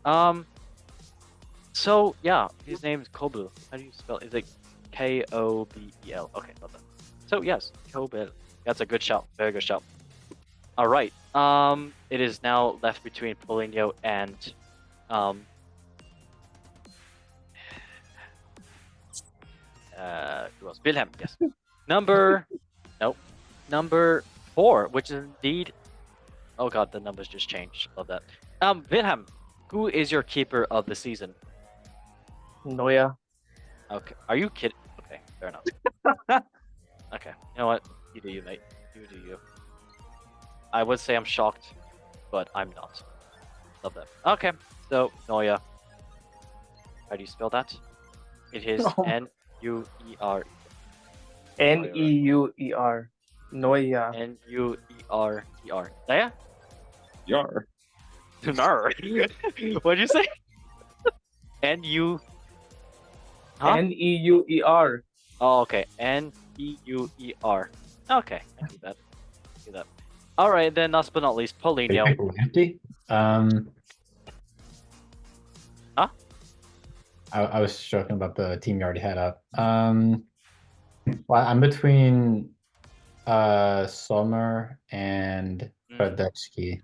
S1: So yeah, his name is Kobel. How do you spell it? Is it Kobel? Okay, love that. So yes, Kobel. That's a good shout. Very good shout. All right. It is now left between Paulinho and who else? Wilhelm. Yes. Number 4, which is indeed. Oh god, the numbers just changed. Love that. Wilhelm, who is your keeper of the season?
S5: Neuer.
S1: Okay. Are you kidding? Okay, fair enough. Okay. You know what? You do you, mate. You do you. I would say I'm shocked, but I'm not. Love that. Okay, so Neuer. How do you spell that? It is N-U-E-R.
S5: Neuer. Neuer.
S1: N-U-E-R-E-R. There?
S7: Yar.
S1: Nar. What'd you say? N-U... Huh?
S5: Neuer.
S1: Oh, okay. N-E-U-E-R. Okay, I do that. All right, then last but not least, Paulinho.
S4: Empty.
S1: Huh?
S4: I was joking about the team you already had up. Well, I'm between Sommer and Radecki.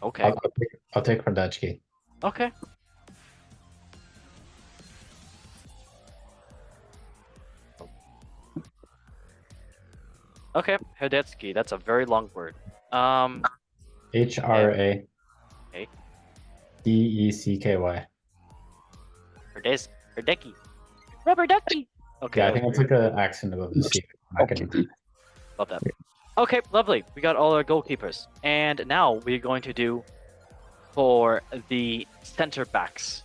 S1: Okay.
S4: I'll take Radecki.
S1: Okay. Okay, Hradecki. That's a very long word.
S4: H-R-A.
S1: Okay.
S4: D-E-C-K-Y.
S1: Hradecki. Rubber ducky. Okay.
S4: Yeah, I think it's like an accent above the C.
S1: Love that. Okay, lovely. We got all our goalkeepers. And now we're going to do for the center backs.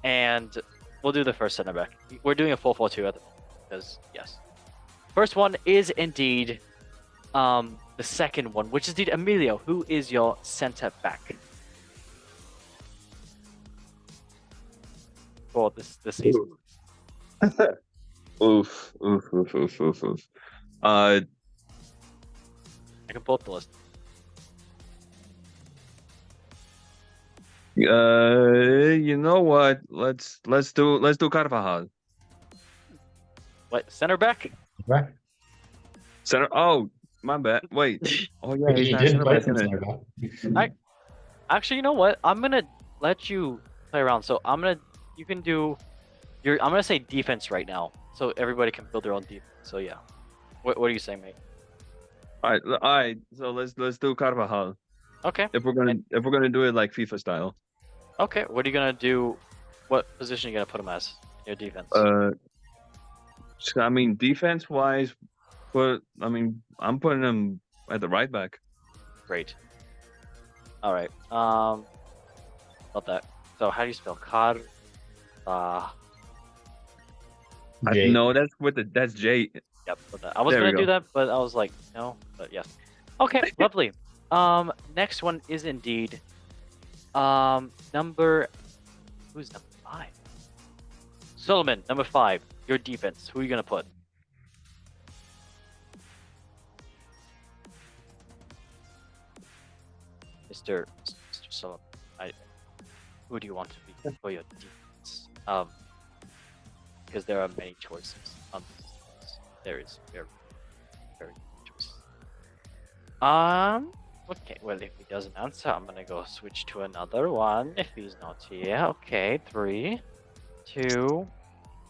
S1: And we'll do the first center back. We're doing a 4-4-2 at the moment because yes. First one is indeed the second one, which is indeed Emilio. Who is your center back for this season?
S7: Oof.
S1: I can pull up the list.
S7: You know what? Let's do Carvajal.
S1: What, center back?
S4: Right?
S7: Center. Oh, my bad. Wait. Oh yeah, he's
S4: He
S7: not
S4: did
S7: center
S4: play
S7: back,
S4: some
S7: isn't
S4: center
S7: it?
S4: back.
S1: Actually, you know what? I'm gonna let you play around. So you can do I'm gonna say defense right now, so everybody can build their own defense. So yeah, what are you saying, mate?
S7: All right. So let's do Carvajal.
S1: Okay.
S7: If we're gonna do it like FIFA style.
S1: Okay. What are you gonna do? What position are you gonna put him as in your defense?
S7: So, I mean, defense wise, I'm putting him at the right back.
S1: Great. All right. About that. So how do you spell Car?
S4: Jay.
S7: No, that's J.
S1: Yep. About that. I was
S7: There we
S1: gonna do
S7: go.
S1: that, but I was like, no. But yes. Okay. Lovely. Next one is indeed number. Who's number 5? Solomon, number 5. Your defense. Who are you gonna put? Mr. Solomon. Who do you want to be for your defense? Because there are many choices on this list. There is very many choices. Okay, well, if he doesn't answer, I'm gonna go switch to another one if he's not here. Okay, 3, 2,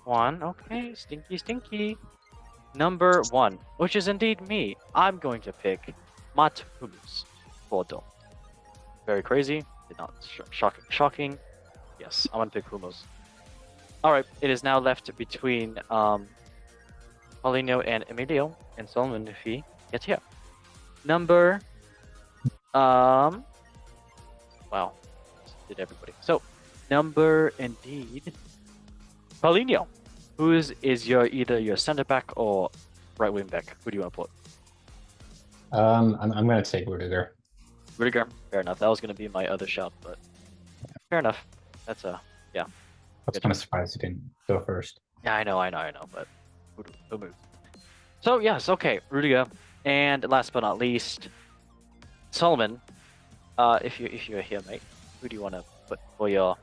S1: 1. Okay, stinky. Number 1, which is indeed me. I'm going to pick Matt Hummels for Dom. Very crazy. Did not shocking. Yes, I'm gonna pick Hummels. All right, it is now left between Paulinho and Emilio and Solomon if he gets here. Number wow, did everybody. So number indeed Paulinho, who is either your center back or right wing back. Who do you want to put?
S4: I'm gonna take Rudiger.
S1: Rudiger. Fair enough. That was gonna be my other shot, but fair enough. That's
S4: I was kind of surprised he didn't go first.
S1: Yeah, I know, but who moved? So yes, okay, Rudiger, and last but not least, Solomon. If you're here, mate, who do you want to put for your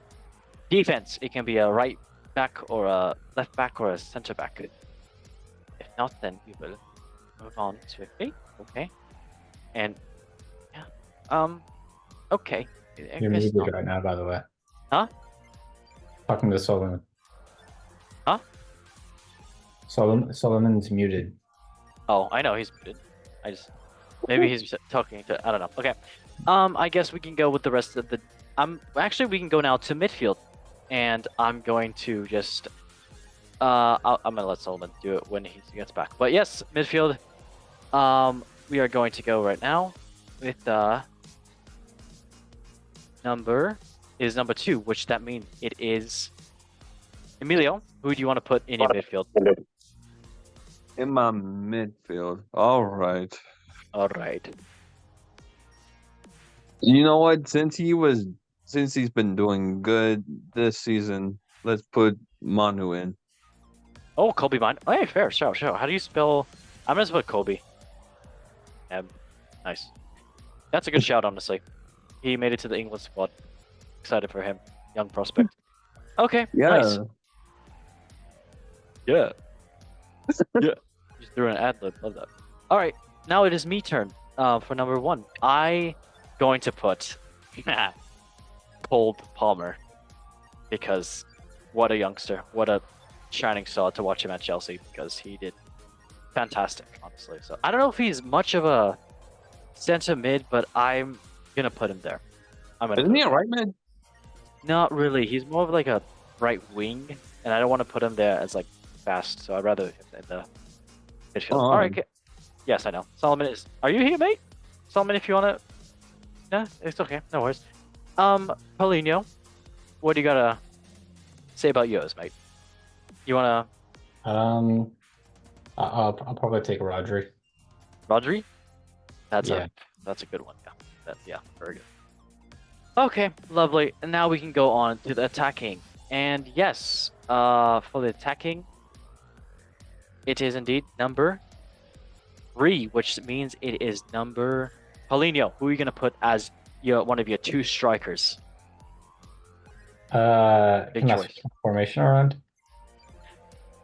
S1: defense? It can be a right back or a left back or a center back. If not, then we will move on swiftly. Okay, and yeah, okay. I
S4: You're
S1: guess
S4: muted
S1: not.
S4: right now, by the way.
S1: Huh?
S4: Talking to Solomon.
S1: Huh?
S4: Solomon's muted.
S1: Oh, I know he's muted. Maybe he's talking to. I don't know. Okay. I guess we can go with the rest of the. Actually, we can go now to midfield, and I'm going to just. I'm gonna let Solomon do it when he gets back. But yes, midfield. We are going to go right now with number 2, which that means it is Emilio. Who do you want to put in your midfield?
S7: In my midfield. All right.
S1: All right.
S7: You know what? Since he's been doing good this season, let's put Manu in.
S1: Oh, Kobe Mine. Oh, hey, fair. Sure. How do you spell? I'm gonna put Kobe. Nice. That's a good shout, honestly. He made it to the England squad. Excited for him, young prospect. Okay.
S7: Yeah.
S1: Nice. Yeah. Yeah. Just threw an ad lib. Love that. All right. Now it is me turn. For number 1, I going to put Cole Palmer because what a youngster, what a shining star to watch him at Chelsea because he did fantastic, honestly. So I don't know if he's much of a center mid, but I'm gonna put him there.
S7: Isn't he a right mid?
S1: Not really. He's more of like a right wing, and I don't want to put him there as like fast. So I'd rather him in the midfield.
S7: Oh,
S1: all right. Okay. Yes, I know. Solomon is. Are you here, mate? Solomon, if you wanna. Yeah, it's okay. No worries. Paulinho, what do you gotta say about yours, mate? You wanna
S4: I'll probably take Rodri.
S1: Rodri? That's
S4: Yeah.
S1: that's a good one. Yeah, very good. Okay, lovely. And now we can go on to the attacking. And yes, for the attacking, it is indeed number 3, which means it is number Paulinho. Who are you gonna put as one of your 2 strikers? Big
S4: Can I
S1: choice.
S4: switch the formation around?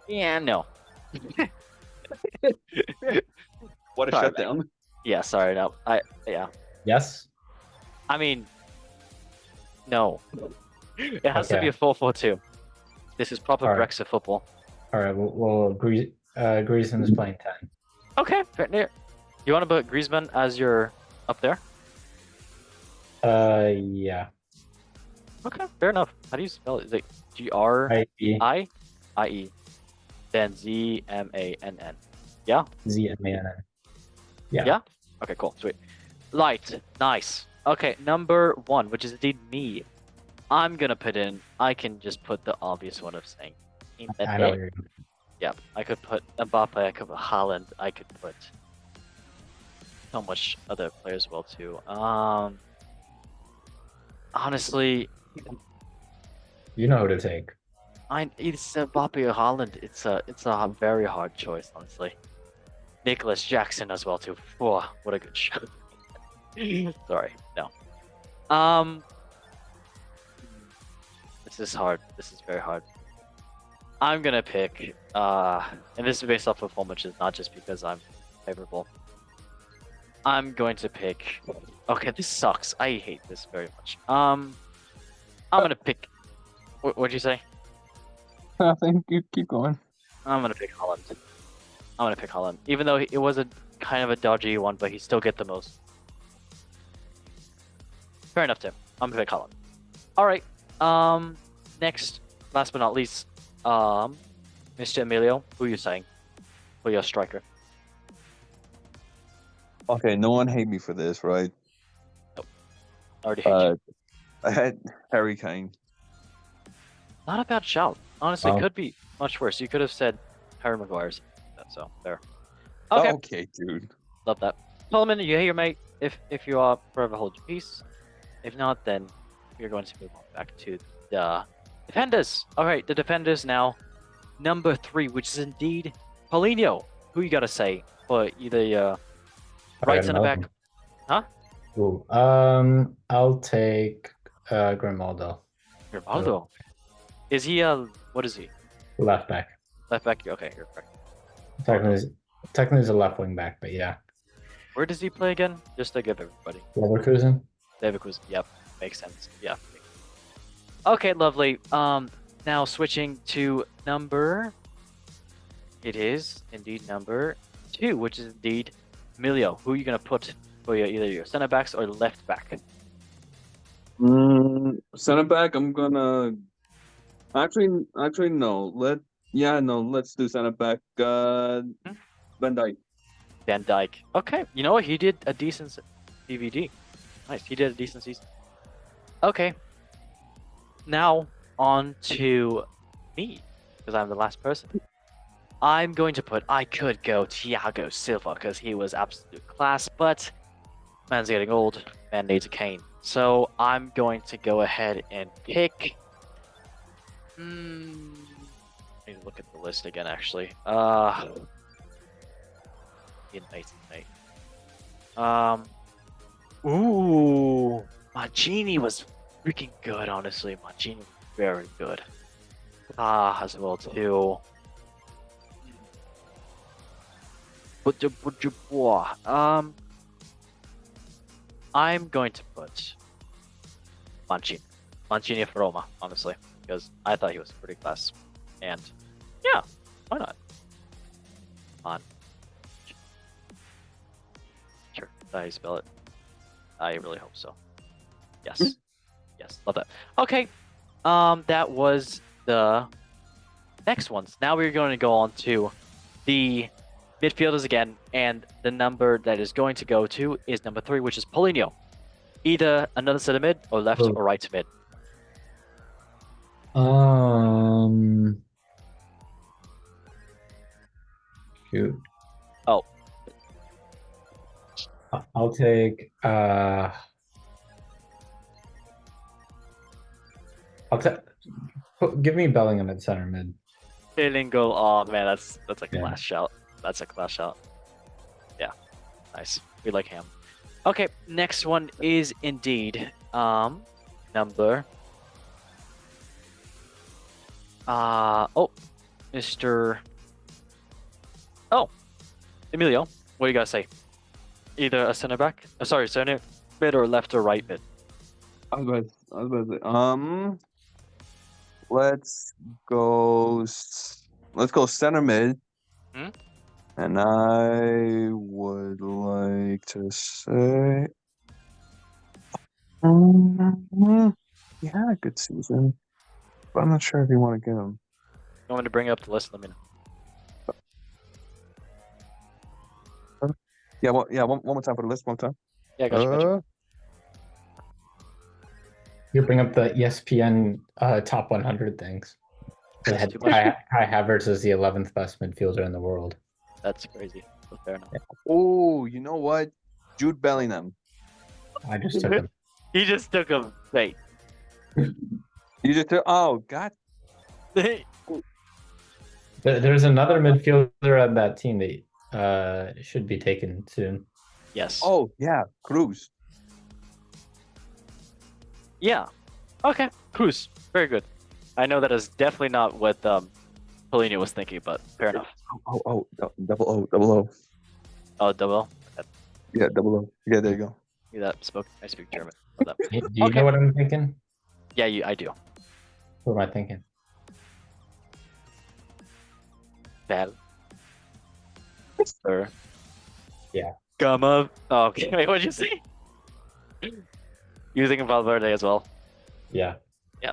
S1: Yeah, no.
S7: What a
S1: Sorry,
S7: shutdown.
S1: Yeah, sorry, no. Yeah.
S4: Yes.
S1: I mean, no. It has to be a
S4: Okay.
S1: 4-4-2. This is proper
S4: All right.
S1: Brexit football.
S4: All right. Well, Griezmann is playing 10.
S1: Okay, fair. You want to put Griezmann as your up there?
S4: Yeah.
S1: Okay, fair enough. How do you spell it? Is it G-R-I-I-E?
S4: I-E
S1: Then Z-M-A-N-N. Yeah?
S4: Z-M-A-N-N. Yeah.
S1: Yeah? Okay, cool. Sweet. Light. Nice. Okay, number 1, which is indeed me. I'm gonna put in, I can just put the obvious one of saying
S4: I know what you're doing.
S1: Yeah, I could put Mbappe, I could put Haaland, I could put so much other players well too. Honestly,
S4: You know who to take.
S1: it's Mbappe or Haaland. It's a very hard choice, honestly. Nicholas Jackson as well too. Whoa, what a good shot. Sorry, no. This is hard. This is very hard. I'm gonna pick, and this is based off performances, not just because I'm favorable. I'm going to pick. Okay, this sucks. I hate this very much. I'm gonna pick. What'd you say?
S3: I think you keep going.
S1: I'm gonna pick Holland. I'm gonna pick Holland, even though it was a kind of a dodgy one, but he still get the most. Fair enough, Tim. I'm gonna pick Holland. All right. Next, last but not least, Mr. Emilio, who are you saying for your striker?
S7: Okay, no one hate me for this, right?
S1: I already hate you.
S7: I had Harry Kane.
S1: Not a bad shout. Honestly,
S4: Wow.
S1: could be much worse. You could have said Harry Maguire's. So there. Okay,
S7: Okay, dude.
S1: love that. Solomon, you hear, mate? If you are, forever hold your peace. If not, then we're going to move on back to the defenders. All right, the defenders now. Number 3, which is indeed Paulinho. Who you gotta say for either right center back? Huh?
S4: Ooh, I'll take Grimaldo,
S1: Rivaldo. Is he what is he?
S4: left back.
S1: Left back? Okay, you're correct.
S4: Technically, he's a left wing back, but yeah.
S1: Where does he play again? Just to give everybody.
S4: Leverkusen.
S1: Leverkusen. Yep, makes sense. Yeah. Okay, lovely. Now switching to number. It is indeed number 2, which is indeed Emilio. Who are you gonna put for either your center backs or left back?
S7: Center back, I'm gonna actually no. Let's do center back. Van Dijk.
S1: Van Dijk. Okay, you know what? He did a decent DVD. Nice. He did a decent season. Okay. Now on to me, because I'm the last person. I'm going to put. I could go Thiago Silva because he was absolute class, but man's getting old. Man needs a cane. So I'm going to go ahead and pick. I need to look at the list again, actually. Ooh, Mancini was freaking good, honestly. Mancini was very good. As well too. I'm going to put Mancini for Roma, honestly, because I thought he was pretty class, and yeah, why not? Sure, that's how you spell it. I really hope so. Yes, yes, love that. Okay, that was the next ones. Now we're going to go on to the midfielders again, and the number that is going to go to is number 3, which is Paulinho. Either another center mid or left or right mid.
S4: Shoot.
S1: Oh.
S4: I'll take give me Bellingham at center mid.
S1: Fitting goal. Oh man, that's a
S4: Yeah.
S1: class shout. That's a class shout. Yeah, nice. We like him. Okay, next one is indeed number. Mr. Oh, Emilio, what do you guys say? Either a center back, sorry, center mid or left or right mid.
S7: I was about to say, let's go center mid.
S1: Hmm?
S7: And I would like to say, he had a good season, but I'm not sure if you want to get him.
S1: You want me to bring up the list? Let me know.
S7: Yeah, one more time for the list. One time.
S1: Yeah, gotcha.
S4: You bring up the ESPN top 100 things. They
S1: That's
S4: had
S1: too much.
S4: Kai Havertz as the 11th best midfielder in the world.
S1: That's crazy. But fair enough.
S7: Oh, you know what? Jude Bellingham.
S4: I just took him.
S1: He just took him. Wait.
S7: You just took. Oh God.
S4: There's another midfielder on that team that should be taken soon.
S1: Yes.
S7: Oh yeah, Cruz.
S1: Yeah. Okay. Cruz. Very good. I know that is definitely not what Polino was thinking, but fair enough.
S7: Double O.
S1: Oh, double.
S7: Yeah, double O. Yeah, there you go.
S1: I speak German. Love that.
S4: Do you
S1: Okay.
S4: know what I'm thinking?
S1: Yeah, I do.
S4: What am I thinking?
S1: Bell. Sir.
S4: Yeah.
S1: Gama. Oh, okay. Wait, what'd you say? You thinking Valverde as well?
S4: Yeah.
S1: Yeah.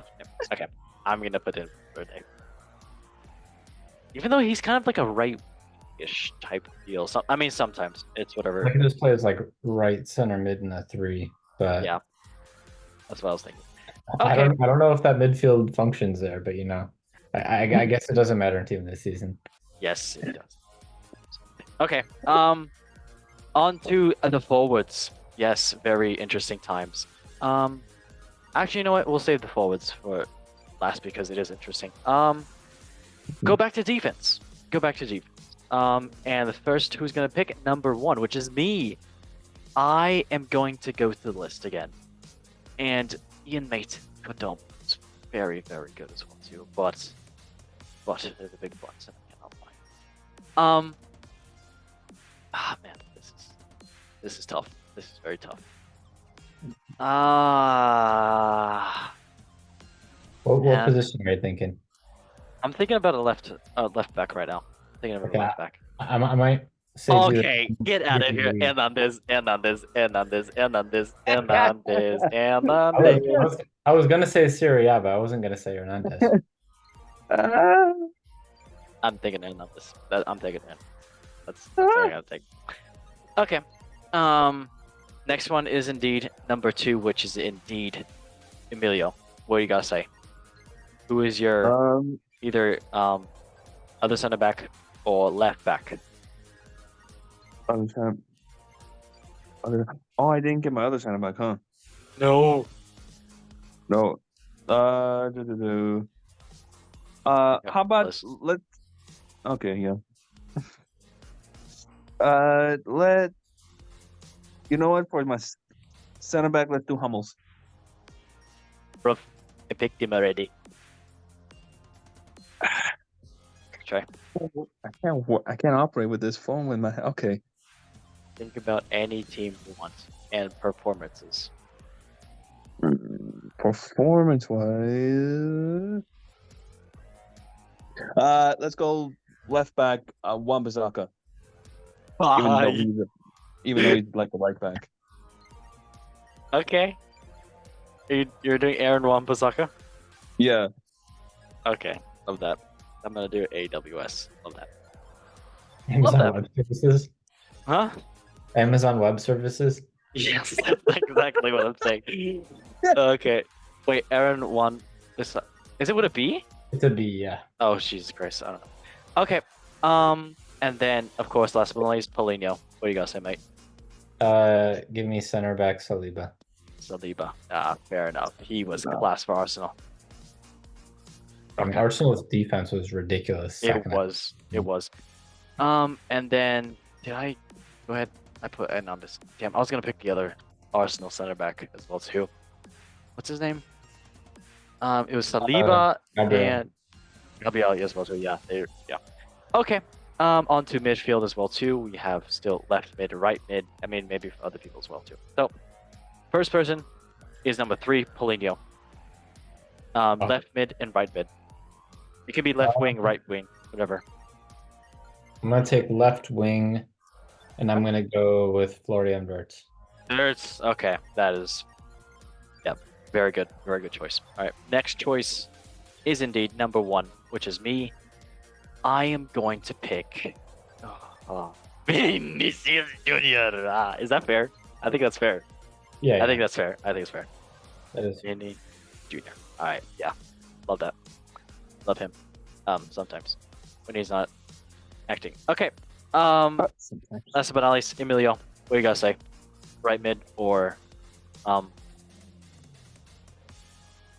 S1: Okay. I'm gonna put in Valverde. Even though he's kind of like a right-ish type deal. Sometimes it's whatever.
S4: I can just play as like right center mid in a 3, but
S1: Yeah. That's what I was thinking.
S4: I
S1: Okay.
S4: don't know if that midfield functions there, but I guess it doesn't matter in team this season.
S1: Yes, it does. Okay. On to the forwards. Yes, very interesting times. Actually, you know what? We'll save the forwards for last because it is interesting. Go back to defense. And the first who's gonna pick number 1, which is me. I am going to go through the list again, and Ian Mate Kodom is very, very good as well too. But there's a big but, and I cannot lie. Man, this is tough. This is very tough.
S4: What
S1: Yeah.
S4: position are you thinking?
S1: I'm thinking about a left back right now. Thinking about
S4: Okay,
S1: a left back.
S4: I might say
S1: Okay, get out of here. And on this.
S4: I was gonna say Syria, but I wasn't gonna say Hernandez.
S1: I'm thinking Hernandez. I'm taking him. That's what I'm gonna take. Okay. Next one is indeed number 2, which is indeed Emilio. What do you gotta say? Who is your either other center back or left back?
S7: I didn't get my other center back, huh?
S1: No.
S7: No. How about
S1: list.
S7: let's? Okay, yeah. You know what? For my center back, let's do Hummels.
S1: Bro, I picked him already. Try.
S7: I can't operate with this phone with my. Okay.
S1: Think about any team you want and performances.
S7: Performance-wise, let's go left back. Wan-Bissaka. Even though he's like the right back.
S1: Okay. You're doing Aaron Wan-Bissaka?
S7: Yeah.
S1: Okay, love that. I'm gonna do AWS. Love that.
S4: Amazon
S1: that.
S4: Web Services.
S1: Huh?
S4: Amazon Web Services.
S1: Yes, that's exactly what I'm saying. Okay. Wait, Aaron Is it with a B?
S4: It's a B, yeah.
S1: Oh, Jesus Christ. I don't know. Okay. And then, of course, last but not least, Paulinho. What do you guys say, mate?
S4: Give me center back Saliba.
S1: Saliba. Fair enough. He was class for Arsenal.
S4: I mean, Arsenal's defense was ridiculous.
S1: It was. It was. And then did I go ahead? I put N on this. Damn, I was gonna pick the other Arsenal center back as well too. What's his name? It was Saliba
S4: Gabriel.
S1: and Gabriel as well too. Yeah, yeah. Okay. On to midfield as well too. We have still left mid, right mid. I mean, maybe for other people as well too. So, first person is number 3, Paulinho. Left mid and right mid. It can be left wing, right wing, whatever.
S4: I'm gonna take left wing, and I'm gonna go with Florian Wirtz.
S1: There's okay. That is, yep, very good choice. All right, next choice is indeed number 1, which is me. I am going to pick Vinicius Junior. Is that fair? I think that's fair.
S4: Yeah,
S1: I think that's fair. I think it's fair.
S4: that is.
S1: Vini Junior. All right, yeah, love that. Love him. Sometimes when he's not acting. Okay. Last but not least, Emilio. What do you guys say? Right mid or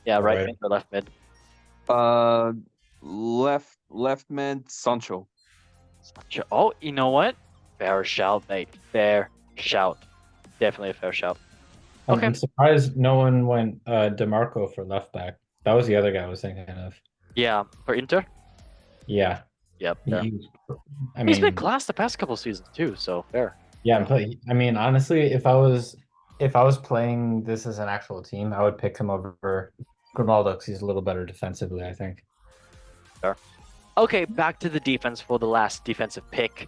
S1: yeah, right mid or left mid?
S7: Left mid Sancho.
S1: Oh, you know what? Fair shout, mate. Fair shout. Definitely a fair shout. Okay.
S4: I'm surprised no one went DeMarco for left back. That was the other guy I was thinking of.
S1: Yeah, for Inter.
S4: Yeah.
S1: Yep. Fair.
S4: He's
S1: been class the past couple seasons too, so fair.
S4: Yeah, I mean, honestly, if I was playing this as an actual team, I would pick him over Grimaldo because he's a little better defensively, I think.
S1: Fair. Okay, back to the defense for the last defensive pick,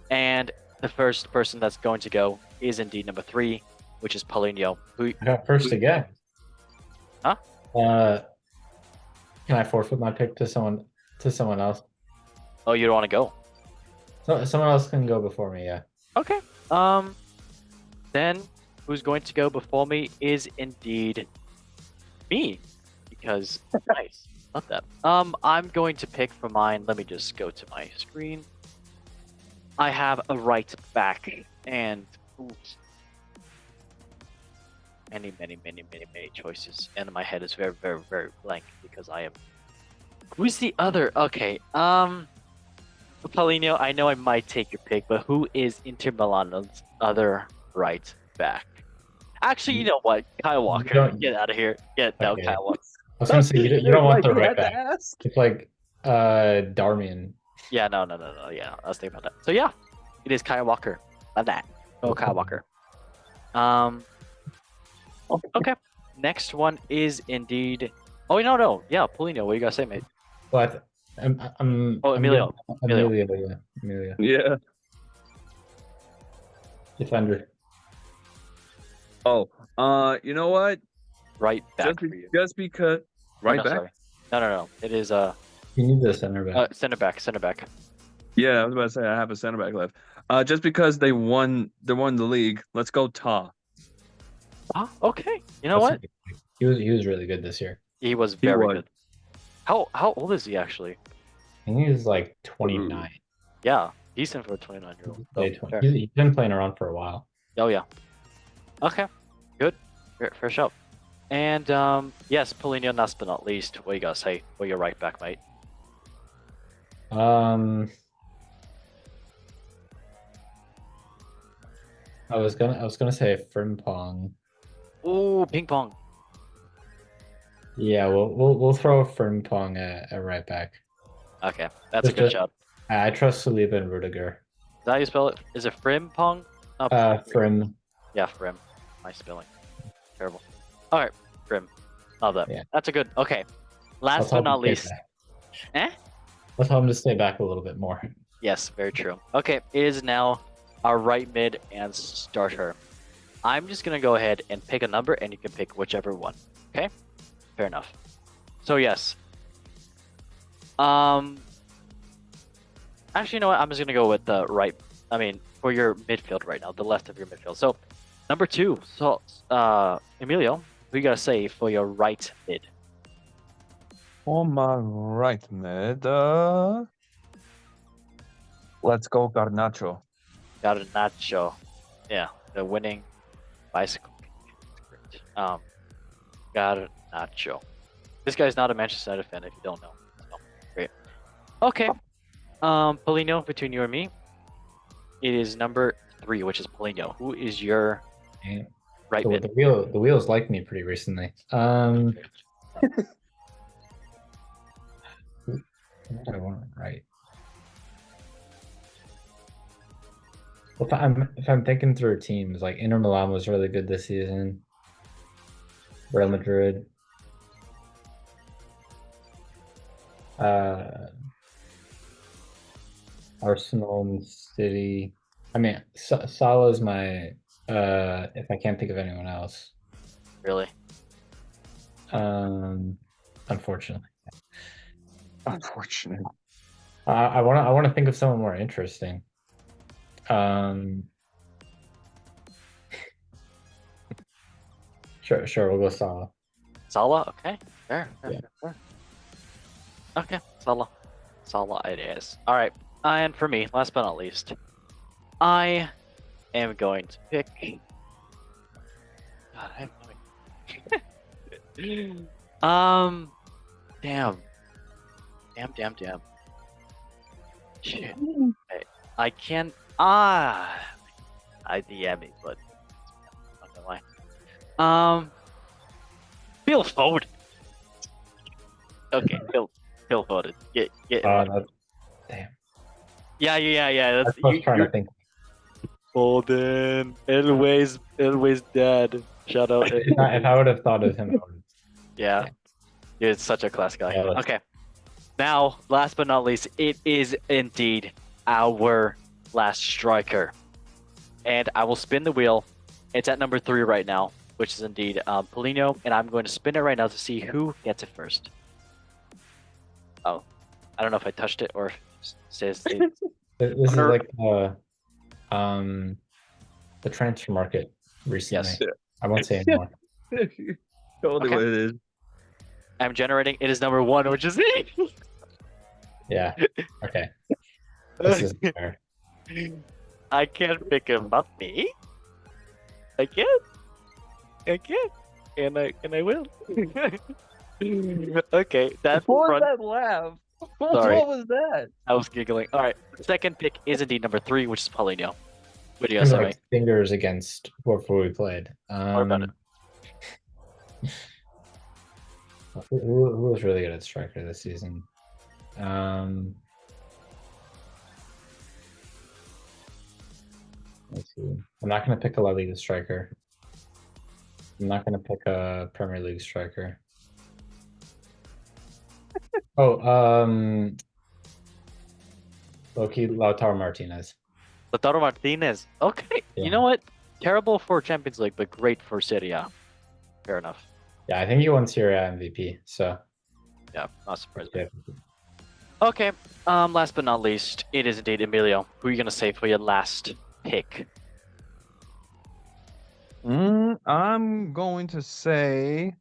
S1: and the first person that's going to go is indeed number 3, which is Paulinho.
S4: I got first again.
S1: Huh?
S4: Can I forfeit my pick to someone else?
S1: Oh, you don't want to go?
S4: So someone else can go before me. Yeah.
S1: Okay. Then who's going to go before me is indeed me, because nice. Love that. I'm going to pick for mine. Let me just go to my screen. I have a right back and many choices, and my head is very very blank because I am. Who's the other? Okay. Paulinho, I know I might take your pick, but who is Inter Milan's other right back? Actually, you know what? Kyle Walker. Get out of here. No, Kyle Walker.
S4: I was gonna say you don't want the right back. It's like Darmian.
S1: Yeah, no. Yeah, I was thinking about that. So yeah, it is Kyle Walker. Love that. Oh, Kyle Walker. Okay. Next one is indeed. Oh no. Yeah, Paulinho. What do you guys say, mate?
S4: Well,
S1: Emilio.
S4: Emilio.
S7: Yeah.
S4: Defender.
S7: Oh, you know what?
S1: Right back for you.
S7: Just because. Right back.
S1: Sorry. No. It is
S4: You need the center back.
S1: Center back.
S7: Yeah, I was about to say I have a center back left. Just because they won the league, let's go Ta.
S1: Okay. You know what?
S4: He was really good this year.
S1: He was very good. How old is he actually?
S4: I think he's like 29.
S1: Yeah, decent for a 29-year-old.
S4: He's been playing around for a while.
S1: Oh yeah. Okay. Good. Fair shout. And yes, Paulinho, last but not least, what you gotta say? Well, you're right back, mate.
S4: I was gonna say Frimpong.
S1: Ooh, ping pong.
S4: Yeah, we'll throw Frimpong at right back.
S1: Okay, that's a good shot.
S4: I trust Saliba and Rudiger.
S1: Is that how you spell it? Is it Frimpong?
S4: Frim.
S1: Yeah, Frim. My spelling. Terrible. All right, Frim. Love that.
S4: Yeah.
S1: That's a good. Okay. Last but not least.
S4: Let's tell him to stay back a little bit more.
S1: Yes, very true. Okay, it is now our right mid and starter. I'm just gonna go ahead and pick a number, and you can pick whichever one. Okay, fair enough. So yes. Actually, you know what? I'm just gonna go with the right. I mean, for your midfield right now, the left of your midfield. So, number 2. So, Emilio, who you gotta say for your right mid?
S7: For my right mid, let's go Garnacho.
S1: Garnacho. Yeah, the winning bicycle. Garnacho. This guy's not a Manchester United fan if you don't know. So, great. Okay. Polino, between you and me, it is number 3, which is Polino. Who is your
S4: Okay.
S1: right mid?
S4: The wheels like me pretty recently. Who do I want right? If I'm thinking through teams, like Inter Milan was really good this season. Real Madrid. Arsenal and City. I mean, Salah is my if I can't think of anyone else.
S1: Really?
S4: Unfortunately.
S7: Unfortunate.
S4: I want to think of someone more interesting. Sure, we'll go Salah.
S1: Salah? Okay. Fair.
S4: Yeah.
S1: Fair. Okay, Salah. Salah it is. Alright. And for me, last but not least, I am going to pick. God, I have no idea. Damn. Shit. I can't. I DM me, but I'm not gonna lie. Phil Foden. Okay, Phil Foden. Get.
S4: Damn.
S1: Yeah.
S4: That's what I was trying to think.
S1: Foden, always dead. Shout out.
S4: If I would have thought of him, I would.
S1: Yeah, it's such a class guy.
S4: Yeah,
S1: Okay, now last but not least, it is indeed our last striker, and I will spin the wheel. It's at number 3 right now, which is indeed Polino, and I'm going to spin it right now to see who gets it first. Oh, I don't know if I touched it or if it says.
S4: This is like the transfer market recently.
S1: Yes.
S4: I won't say anymore.
S7: Totally
S1: Okay.
S7: what it is.
S1: I'm generating. It is number 1, which is me.
S4: Yeah. Okay. This is fair.
S1: I can't pick him up, me. I can't. And I will. Okay, that's
S7: What was
S1: front.
S7: that laugh?
S1: Sorry.
S7: What was that?
S1: I was giggling. All right, second pick is indeed number 3, which is Paulinho. What do you guys say?
S4: Like fingers against whoever we played.
S1: about it?
S4: Who was really good at striker this season? Let's see. I'm not going to pick a La Liga striker. I'm not going to pick a Premier League striker. Loki Lautaro Martinez.
S1: Lautaro Martinez. Okay,
S4: Yeah.
S1: you know what? Terrible for Champions League, but great for Serie A. Fair enough.
S4: Yeah, I think he won Serie A MVP. So
S1: Yeah, not surprised.
S4: yeah.
S1: Okay. Last but not least, it is indeed Emilio. Who are you gonna say for your last pick?
S7: I'm going to say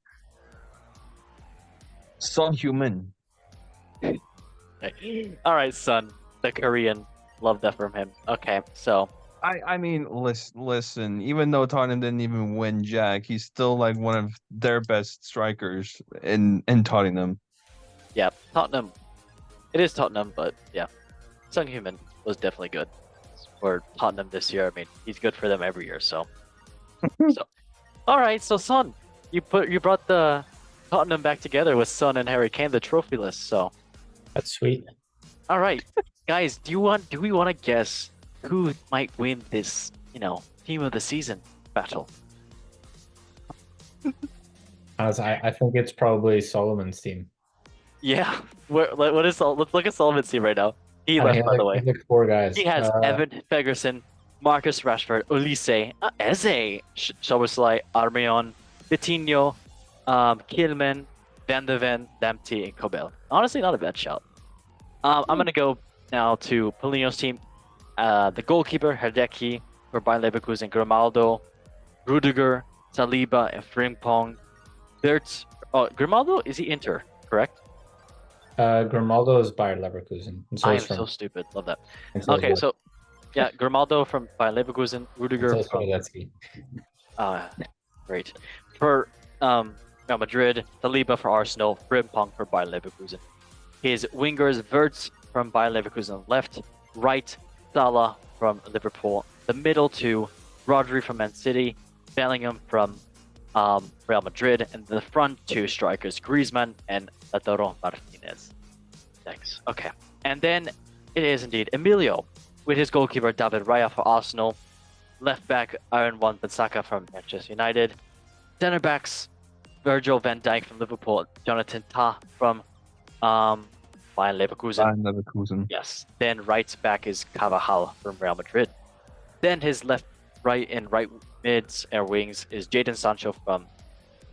S7: Son Human.
S1: All right, son. The Korean. Love that from him. Okay, so
S7: I mean, listen. Even though Tottenham didn't even win Jack, he's still like one of their best strikers in Tottenham.
S1: yeah, Tottenham. It is Tottenham, but yeah, Sung Human was definitely good for Tottenham this year. I mean, he's good for them every year. So, all right. So, Son, you brought the Tottenham back together with Son and Harry Kane, the trophy list. So,
S4: That's sweet.
S1: all right, guys, do we want to guess who might win this, team of the season battle?
S4: I think it's probably Solomon's team.
S1: Yeah. Let's look at Solomon's team right now. He
S4: I
S1: left,
S4: mean,
S1: by the way.
S4: he like 4 guys.
S1: He has Evan Ferguson, Marcus Rashford, Olise, Eze, Szoboszlai, Armeon, Vitinho, Kilman, Van de Ven, Dempsey, and Kobel. Honestly, not a bad shout. I'm going to go now to Polino's team. The goalkeeper, Herdecki, for Bayern Leverkusen, Grimaldo, Rudiger, Saliba, and Frimpong. Grimaldo, is he Inter, correct?
S4: Grimaldo is Bayer Leverkusen. And so
S1: I
S4: is
S1: am
S4: from
S1: so stupid. Love that.
S4: and so is
S1: Okay,
S4: Lewis-
S1: so yeah, Grimaldo from Bayer Leverkusen,
S4: and
S1: Rudiger
S4: so is
S1: from
S4: Radetzky.
S1: great. For Real Madrid, Saliba for Arsenal, Frimpong for Bayer Leverkusen. His wingers, Wirtz from Bayer Leverkusen on the left, right, Salah from Liverpool, the middle two, Rodri from Man City, Bellingham from Real Madrid, and the front two strikers, Griezmann and Lautaro Martinez. Thanks. Okay. And then it is indeed Emilio, with his goalkeeper David Raya for Arsenal, left back Aaron Wan-Bissaka from Manchester United, center backs Virgil van Dijk from Liverpool, Jonathan Tah from Bayern Leverkusen.
S7: Bayern Leverkusen.
S1: Yes. Then right back is Carvajal from Real Madrid. Then his left, right, and right mids and wings is Jadon Sancho from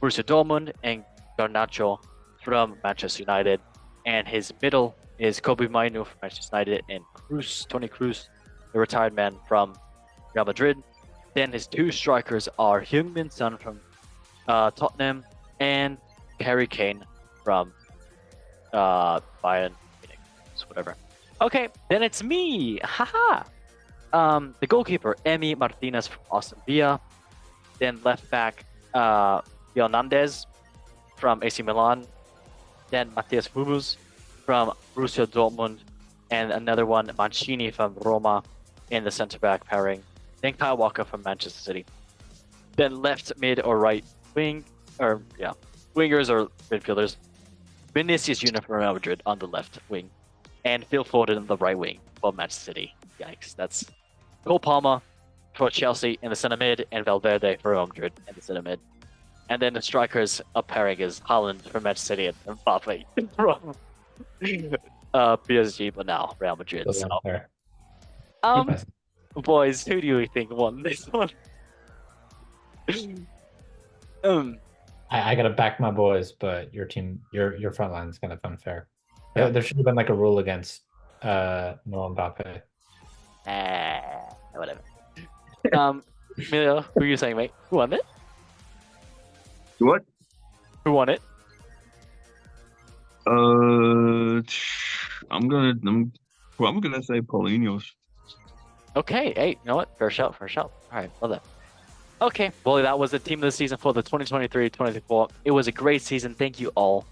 S1: Borussia Dortmund and Garnacho from Manchester United. And his middle is Kobe Mainu from Manchester United and Toni Kroos, the retired man from Real Madrid. Then his two strikers are Heung-min Son from Tottenham and Harry Kane from Bayern Munich, whatever. Okay, then it's me. Haha. The goalkeeper Emi Martinez from Aston Villa. Then left back Hernandez from AC Milan. Then Matthias Hummels from Borussia Dortmund, and another one Mancini from Roma in the centre back pairing. Then Kyle Walker from Manchester City. Then left mid or right wing, or yeah, wingers or midfielders. Vinicius Junior from Real Madrid on the left wing, and Phil Foden on the right wing for Manchester City. Yikes, that's Cole Palmer for Chelsea in the centre mid, and Valverde for Real Madrid in the centre mid. And then the strikers up pairing is Haaland from Manchester City and Mbappe from PSG, but now Real Madrid.
S4: Those
S1: So,
S4: are fair.
S1: boys, who do you think won this one?
S4: I gotta back my boys, but your team, your front line is kind of unfair.
S1: Yeah.
S4: There should have been like a rule against no Mbappe.
S1: Whatever. Emilio, who are you saying, mate? Who won it?
S7: What?
S1: Who won it?
S7: I'm gonna say Paulinho's.
S1: Okay, hey, you know what? Fair shout, fair shout. All right, love that. Okay, well, that was the team of the season for the 2023-2024. It was a great season. Thank you all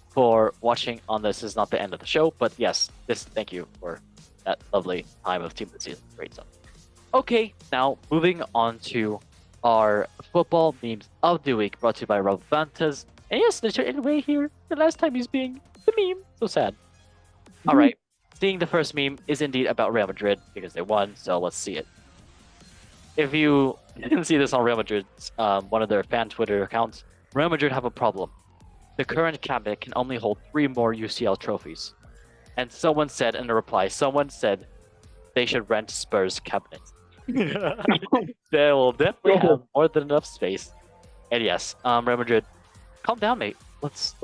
S1: for watching on this. This is not the end of the show, but yes, thank you for that lovely time of team of the season. Great stuff. Okay, now moving on to our football memes of the week, brought to you by Rob Vantas. And yes, Mr. Inway here. The last time he's being the meme. So sad. All right, seeing the first meme is indeed about Real Madrid because they won, so let's see it. If you didn't see this on Real Madrid's one of their fan Twitter accounts, Real Madrid have a problem. The current cabinet can only hold 3 more UCL trophies. And someone said in a reply, they should rent Spurs' cabinet. They will definitely have more than enough space. And yes, Real Madrid, calm down, mate. Let's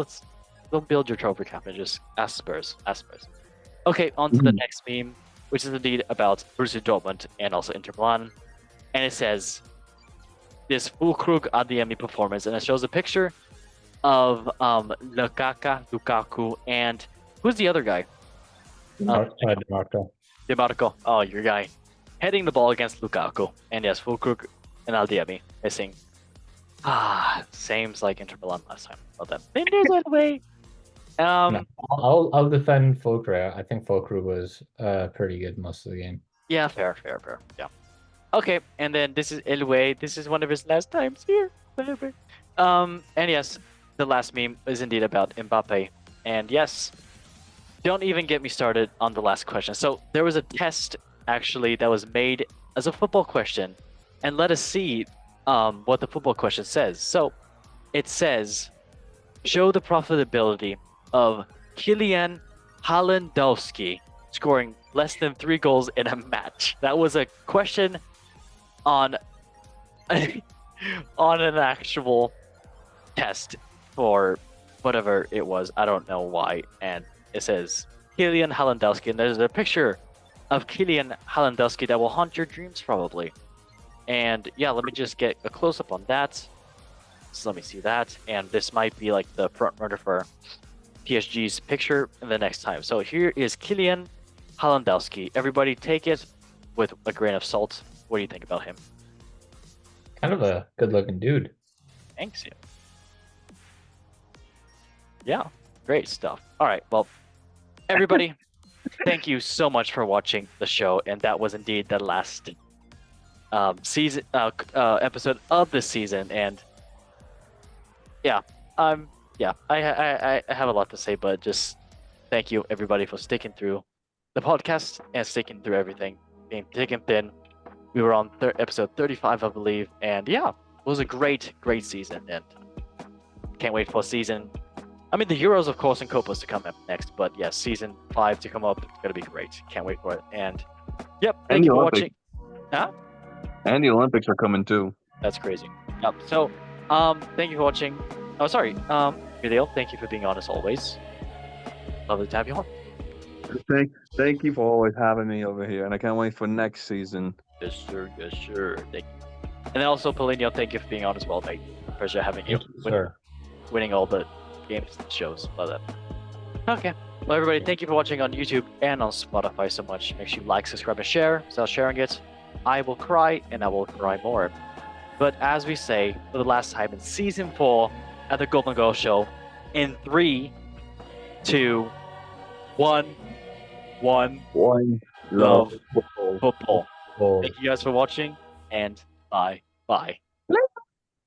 S1: don't build your trophy cabinet. Just ask Spurs. Okay, on to the next meme, which is indeed about Borussia Dortmund and also Inter Milan. And it says, this Fulkrug Adeyemi performance, and it shows a picture of Lukaku, and who's the other guy?
S4: DeMarco.
S1: DeMarco. Oh, your guy. Heading the ball against Lukaku. And yes, Fulkrug and Adeyemi missing. Same's like Inter Milan last time. Well done. Fingers out of the way.
S4: No, I'll defend Fulkrug. I think Fulkrug was pretty good most of the game.
S1: Yeah, fair. Yeah. Okay, and then this is Elway. This is one of his last times here. Whatever. And yes, the last meme is indeed about Mbappe. And yes, don't even get me started on the last question. So there was a test actually that was made as a football question, and let us see what the football question says. So it says, show the profitability of Kylian Halendowski scoring less than 3 goals in a match. That was a question on on an actual test for whatever it was. I don't know why. And it says Kylian Halendowski, and there's a picture of Kylian Halendowski that will haunt your dreams probably. And yeah, let me just get a close up on that. So let me see that. And this might be like the front runner for PSG's picture the next time. So here is Kylian Halandowski. Everybody take it with a grain of salt. What do you think about him?
S4: Kind of a good-looking dude.
S1: Thanks. Yeah, great stuff. All right, well, everybody, thank you so much for watching the show, and that was indeed the last season episode of the season. And yeah, I have a lot to say, but just thank you everybody for sticking through the podcast and sticking through everything, being thick and thin. We were on episode 35, I believe, and yeah, it was a great season, and can't wait for season. I mean, the Heroes, of course, and Copas to come up next, but yeah, season 5 to come up. It's gonna be great. Can't wait for it. And yep, thank you for watching. Huh?
S7: And the Olympics are coming too.
S1: That's crazy. Yep. So, thank you for watching. Oh, sorry. Video, thank you for being on as always. Lovely to have you on.
S7: Thank you for always having me over here, and I can't wait for next season.
S1: Yes, sir. Yes, sir. Thank you. And then also, Paulinho, thank you for being on as well, mate. Pleasure having you. Winning all the games and shows. Love that. Okay. Well, everybody, thank you for watching on YouTube and on Spotify so much. Make sure you like, subscribe, and share. Start sharing it. I will cry, and I will cry more. But as we say for the last time in season 4 at the Golden Goal Show, in 3, 2, 1, love football. Thank you guys for watching, and bye.